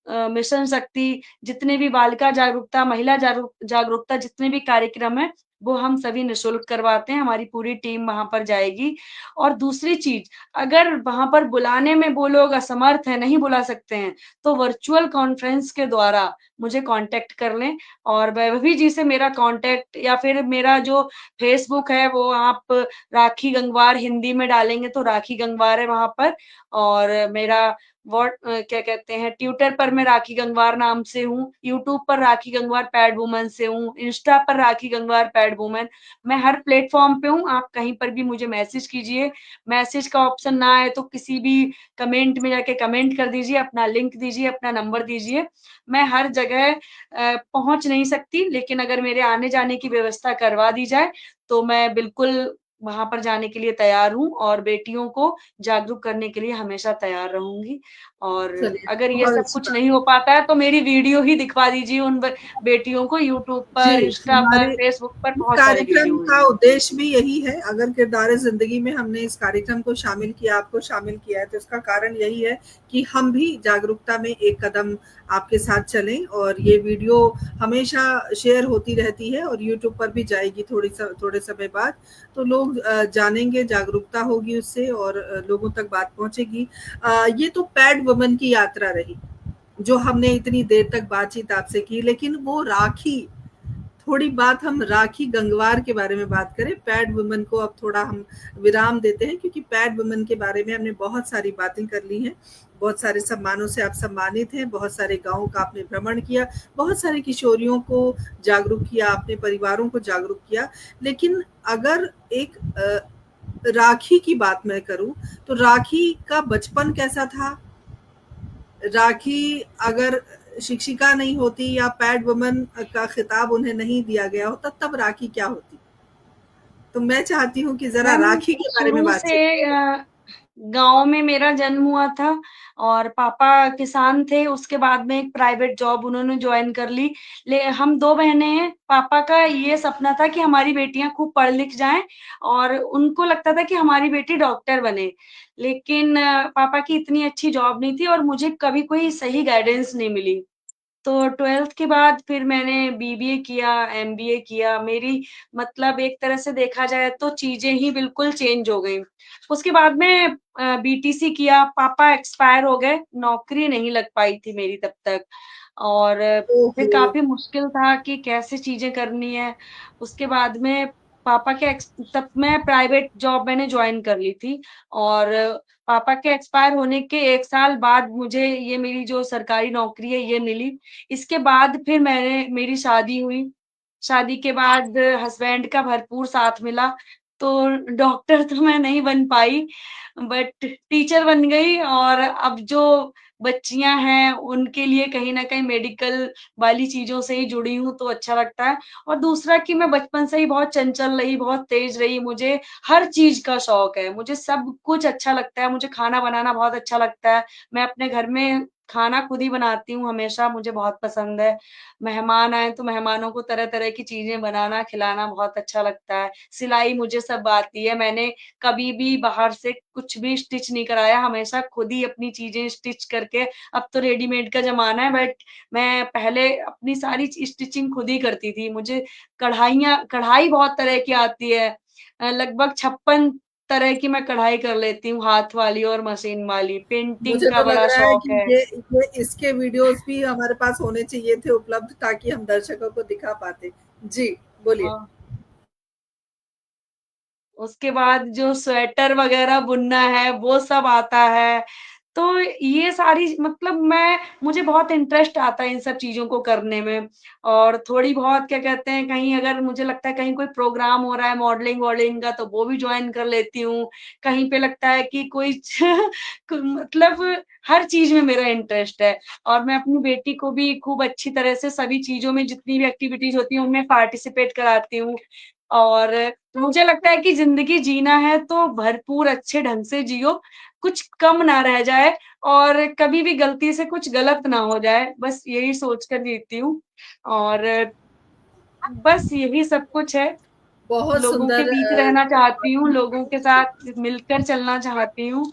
मिशन शक्ति, जितने भी बालिका जागरूकता, महिला जागरूकता जितने भी कार्यक्रम हैं, वो हम सभी निःशुल्क करवाते हैं, हमारी पूरी टीम वहाँ पर जाएगी। और दूसरी चीज़, अगर वहाँ पर बुलाने में वो लोग असमर्थ हैं, नहीं बुला सकते हैं, तो वर्चुअल कॉन्फ्रेंस के द्वारा मुझे कॉन्टैक्ट कर लें और वैभवी जी से मेरा कॉन्टैक्ट या फिर मेरा जो फेसबुक है वो आप राखी गंगवार हिंदी में डालेंगे तो राखी गंगवार है वहाँ पर। और मेरा क्या कहते हैं, ट्विटर पर मैं राखी गंगवार नाम से हूँ, यूट्यूब पर राखी गंगवार पैड वुमन से हूँ, इंस्टा पर राखी गंगवार पैड वुमन। मैं हर प्लेटफॉर्म पे हूँ, आप कहीं पर भी मुझे मैसेज कीजिए। मैसेज का ऑप्शन ना आए तो किसी भी कमेंट में जाके कमेंट कर दीजिए, अपना लिंक दीजिए, अपना नंबर दीजिए। मैं हर जगह पहुंच नहीं सकती, लेकिन अगर मेरे आने जाने की व्यवस्था करवा दी जाए तो मैं बिल्कुल वहां पर जाने के लिए तैयार हूँ और बेटियों को जागरूक करने के लिए हमेशा तैयार रहूंगी। और चलिए, अगर ये बहुत सब अच्छी कुछ बात नहीं है। हो पाता है तो मेरी वीडियो ही दिखवा दीजिए उन बेटियों को, यूट्यूब जी, पर, इंस्टा पर, हमारे फेसबुक पर इस बहुत सारी कार्यक्रम वीडियोज का हैं। उद्देश्य भी यही है। अगर किरदार ज़िंदगी में हमने इस कार्यक्रम को शामिल किया, आपको शामिल किया है, तो इसका कारण यही है कि हम भी जागरूकता में एक कदम आपके साथ चलें और ये वीडियो हमेशा शेयर होती रहती है और यूट्यूब पर भी जाएगी थोड़े समय बाद। तो लोग जानेंगे, जागरूकता होगी उससे और लोगों तक बात पहुँचेगी। ये तो पैड वुमन की यात्रा रही, जो हमने इतनी देर तक बातचीत आपसे की, लेकिन वो राखी, थोड़ी बात हम राखी गंगवार के बारे में बात करें। पैड वुमन को अब थोड़ा हम विराम देते हैं, क्योंकि पैड वुमन के बारे में हमने बहुत सारी बातें कर ली हैं। बहुत सारे सम्मानों से आप सम्मानित हैं, बहुत सारे गाँव का आपने भ्रमण किया, बहुत सारी किशोरियों को जागरूक किया, अपने परिवारों को जागरूक किया। लेकिन अगर एक राखी की बात मैं करूँ, तो राखी का बचपन कैसा था? राखी अगर शिक्षिका नहीं होती या पैड वुमन का खिताब उन्हें नहीं दिया गया होता, तब राखी क्या होती? तो मैं चाहती हूँ कि ज़रा मैम, राखी के बारे में शुरू से बातचीत गाँव में मेरा जन्म हुआ था और पापा किसान थे, उसके बाद में एक प्राइवेट जॉब उन्होंने जॉइन कर ली। हम 2 बहनें हैं, पापा का ये सपना था कि हमारी बेटियाँ खूब पढ़ लिख जाएँ और उनको लगता था कि हमारी बेटी डॉक्टर बने। लेकिन पापा की इतनी अच्छी जॉब नहीं थी और मुझे कभी कोई सही गाइडेंस नहीं मिली। तो 12th के बाद फिर मैंने बीबीए किया, एमबीए किया। मेरी मतलब एक तरह से देखा जाए तो चीज़ें ही बिल्कुल चेंज हो गईं। उसके बाद में बीटीसी किया, पापा एक्सपायर हो गए, नौकरी नहीं लग पाई थी मेरी तब तक। और फिर ओहो! काफ़ी मुश्किल था कि कैसे चीज़ें करनी है। उसके बाद में पापा के तब मैं प्राइवेट जॉब मैंने जॉइन कर ली थी और पापा के एक्सपायर होने के 1 साल बाद मुझे ये मेरी जो सरकारी नौकरी है ये मिली। इसके बाद फिर मेरी शादी हुई। शादी के बाद हस्बैंड का भरपूर साथ मिला, तो डॉक्टर तो मैं नहीं बन पाई, बट टीचर बन गई और अब जो बच्चियाँ हैं, उनके लिए कहीं न कहीं मेडिकल वाली चीज़ों से ही जुड़ी हूँ, तो अच्छा लगता है। और दूसरा कि मैं बचपन से ही बहुत चंचल रही, बहुत तेज़ रही, मुझे हर चीज़ का शौक है, मुझे सब कुछ अच्छा लगता है, मुझे खाना बनाना बहुत अच्छा लगता है। मैं अपने घर में खाना खुद ही बनाती हूँ हमेशा, मुझे बहुत पसंद है। मेहमान आएँ तो मेहमानों को तरह-तरह की चीज़ें बनाना, खिलाना बहुत अच्छा लगता है। सिलाई मुझे सब आती है, मैंने कभी भी बाहर से कुछ भी स्टिच नहीं कराया, हमेशा खुद ही अपनी चीज़ें स्टिच करके, अब तो रेडीमेड का ज़माना है बट मैं पहले अपनी सारी स्टिचिंग खुद ही करती थी। मुझे कढ़ाई बहुत तरह की आती है। लगभग 56 तरह की मैं कढ़ाई कर लेती हूँ, हाथ वाली और मशीन वाली। पेंटिंग मुझे का तो लग बड़ा रहा है शौक कि है। ये इसके वीडियोज़ भी हमारे पास होने चाहिए थे उपलब्ध, ताकि हम दर्शकों को दिखा पाते। जी, बोलिए। हाँ। उसके बाद जो स्वेटर वगैरह बुनना है, वो सब आता है। तो ये सारी मतलब मुझे बहुत इंटरेस्ट आता है इन सब चीज़ों को करने में और थोड़ी बहुत क्या कहते हैं, कहीं अगर मुझे लगता है कहीं कोई प्रोग्राम हो रहा है मॉडलिंग-वॉडलिंग का, तो वो भी जॉइन कर लेती हूँ। कहीं पे लगता है कि कोई मतलब हर चीज़ में मेरा इंटरेस्ट है और मैं अपनी बेटी को भी खूब अच्छी तरह से सभी चीज़ों में जितनी भी एक्टिविटीज़ होती हैं, उनमें पार्टिसिपेट कराती हूँ। और मुझे लगता है कि ज़िंदगी जीना है तो भरपूर अच्छे ढंग से जियो, कुछ कम ना रह जाए और कभी भी गलती से कुछ गलत ना हो जाए, बस यही सोच कर जीती हूँ। और बस यही सब कुछ है। बहुत लोगों के सुंदर बीच रहना चाहती हूँ, लोगों के साथ मिलकर चलना चाहती हूँ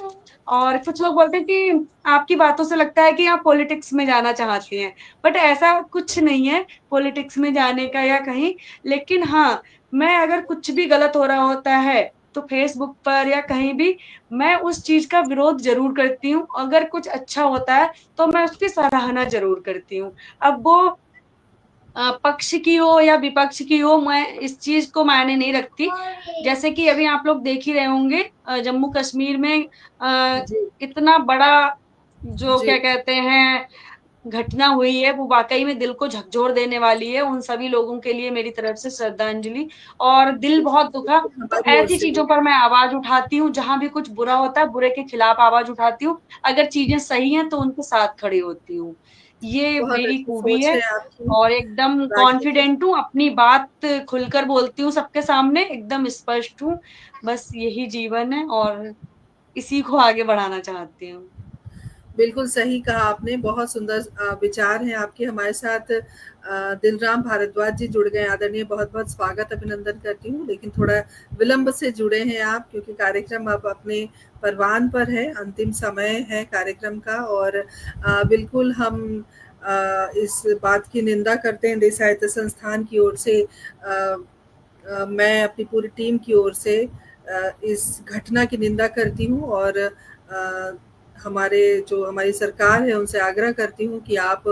और कुछ लोग बोलते हैं कि आपकी बातों से लगता है कि आप पॉलिटिक्स में जाना चाहती हैं, बट ऐसा कुछ नहीं है पॉलिटिक्स में जाने का या कहीं। लेकिन हाँ, मैं अगर कुछ भी गलत हो रहा होता है, तो फेसबुक पर या कहीं भी मैं उस चीज़ का विरोध ज़रूर करती हूँ। अगर कुछ अच्छा होता है, तो मैं उसकी सराहना ज़रूर करती हूँ। अब वो पक्ष की हो या विपक्ष की हो, मैं इस चीज़ को मायने नहीं रखती। जैसे कि अभी आप लोग देख ही रहे होंगे जम्मू कश्मीर में जी, इतना बड़ा जो जी। क्या कहते हैं घटना हुई है, वो वाक़ई में दिल को झकझोर देने वाली है। उन सभी लोगों के लिए मेरी तरफ से श्रद्धांजलि और दिल बहुत दुखा। बिल्कुल, तो हमारी ओर ऐसी से भी। चीज़ों पर मैं आवाज़ उठाती हूँ, जहाँ भी कुछ बुरा होता है, बुरे के खिलाफ आवाज़ उठाती हूँ। अगर चीज़ें सही हैं, तो उनके साथ खड़ी होती हूँ। ये बहुत मेरी अच्छी खूबी सोच है है आपकी, और एकदम राखी जी। कॉन्फिडेंट हूँ, अपनी बात खुलकर बोलती हूँ सबके सामने, एकदम स्पष्ट हूँ। बस यही जीवन है और इसी को आगे बढ़ाना चाहती हूँ। बिल्कुल सही कहा आपने, बहुत सुंदर विचार हैं आपके। हमारे साथ दिलराम भारद्वाज जी जुड़ गए, आदरणीय बहुत-बहुत स्वागत अभिनंदन करती हूँ। लेकिन थोड़ा विलंब से जुड़े हैं आप, क्योंकि कार्यक्रम अब अपने परवान पर है, अंतिम समय है कार्यक्रम का। और बिल्कुल हम इस बात की निंदा करते हैं देश साहित्य संस्थान की ओर से, मैं अपनी पूरी टीम की ओर से इस घटना की निंदा करती हूँ। और हमारे जो हमारी सरकार है उनसे आग्रह करती हूँ कि आप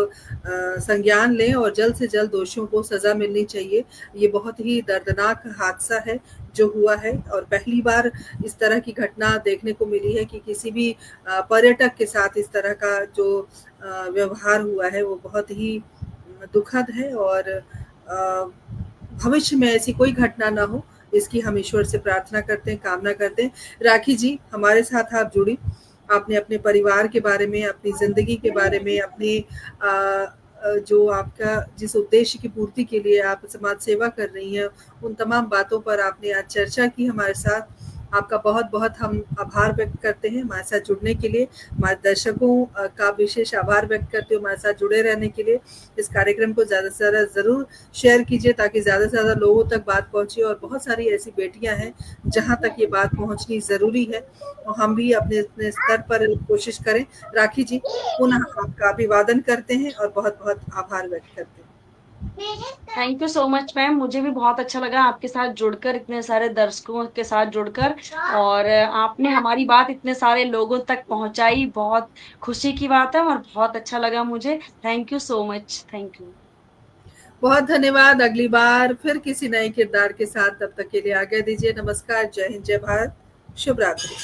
संज्ञान लें और जल्द से जल्द दोषियों को सज़ा मिलनी चाहिए। ये बहुत ही दर्दनाक हादसा है जो हुआ है, और पहली बार इस तरह की घटना देखने को मिली है कि किसी भी पर्यटक के साथ इस तरह का जो व्यवहार हुआ है वो बहुत ही दुखद है। और भविष्य में ऐसी कोई घटना ना हो, इसकी हम ईश्वर से प्रार्थना करते हैं, कामना करते हैं। राखी जी, हमारे साथ आप जुड़ी, आपने अपने परिवार के बारे में, अपनी ज़िंदगी के बारे में, अपनी जो आपका जिस उद्देश्य की पूर्ति के लिए आप समाज सेवा कर रही हैं, उन तमाम बातों पर आपने आज चर्चा की हमारे साथ। आपका बहुत-बहुत हम आभार व्यक्त करते हैं हमारे साथ जुड़ने के लिए। हमारे दर्शकों का विशेष आभार व्यक्त करते हुए हमारे साथ जुड़े रहने के लिए। इस कार्यक्रम को ज़्यादा से ज़्यादा ज़रूर शेयर कीजिए, ताकि ज़्यादा से ज़्यादा लोगों तक बात पहुँचे। और बहुत सारी ऐसी बेटियाँ हैं जहाँ तक ये बात पहुँचनी ज़रूरी है, और हम भी अपने स्तर पर कोशिश करें। राखी जी, पुनः आपका अभिवादन करते हैं और बहुत-बहुत आभार व्यक्त करते हैं। Thank you so much ma'am, मुझे भी बहुत अच्छा लगा आपके साथ जुड़कर, इतने सारे दर्शकों के साथ जुड़कर और आपने हमारी बात इतने सारे लोगों तक पहुँचाई, बहुत खुशी की बात है और बहुत अच्छा लगा मुझे। Thank you so much, thank you. बहुत धन्यवाद। अगली बार फिर किसी नए किरदार के साथ, तब तक के लिए आज्ञा दीजिए। नमस्कार, जय हिंद, जय भारत, शुभ रात्रि।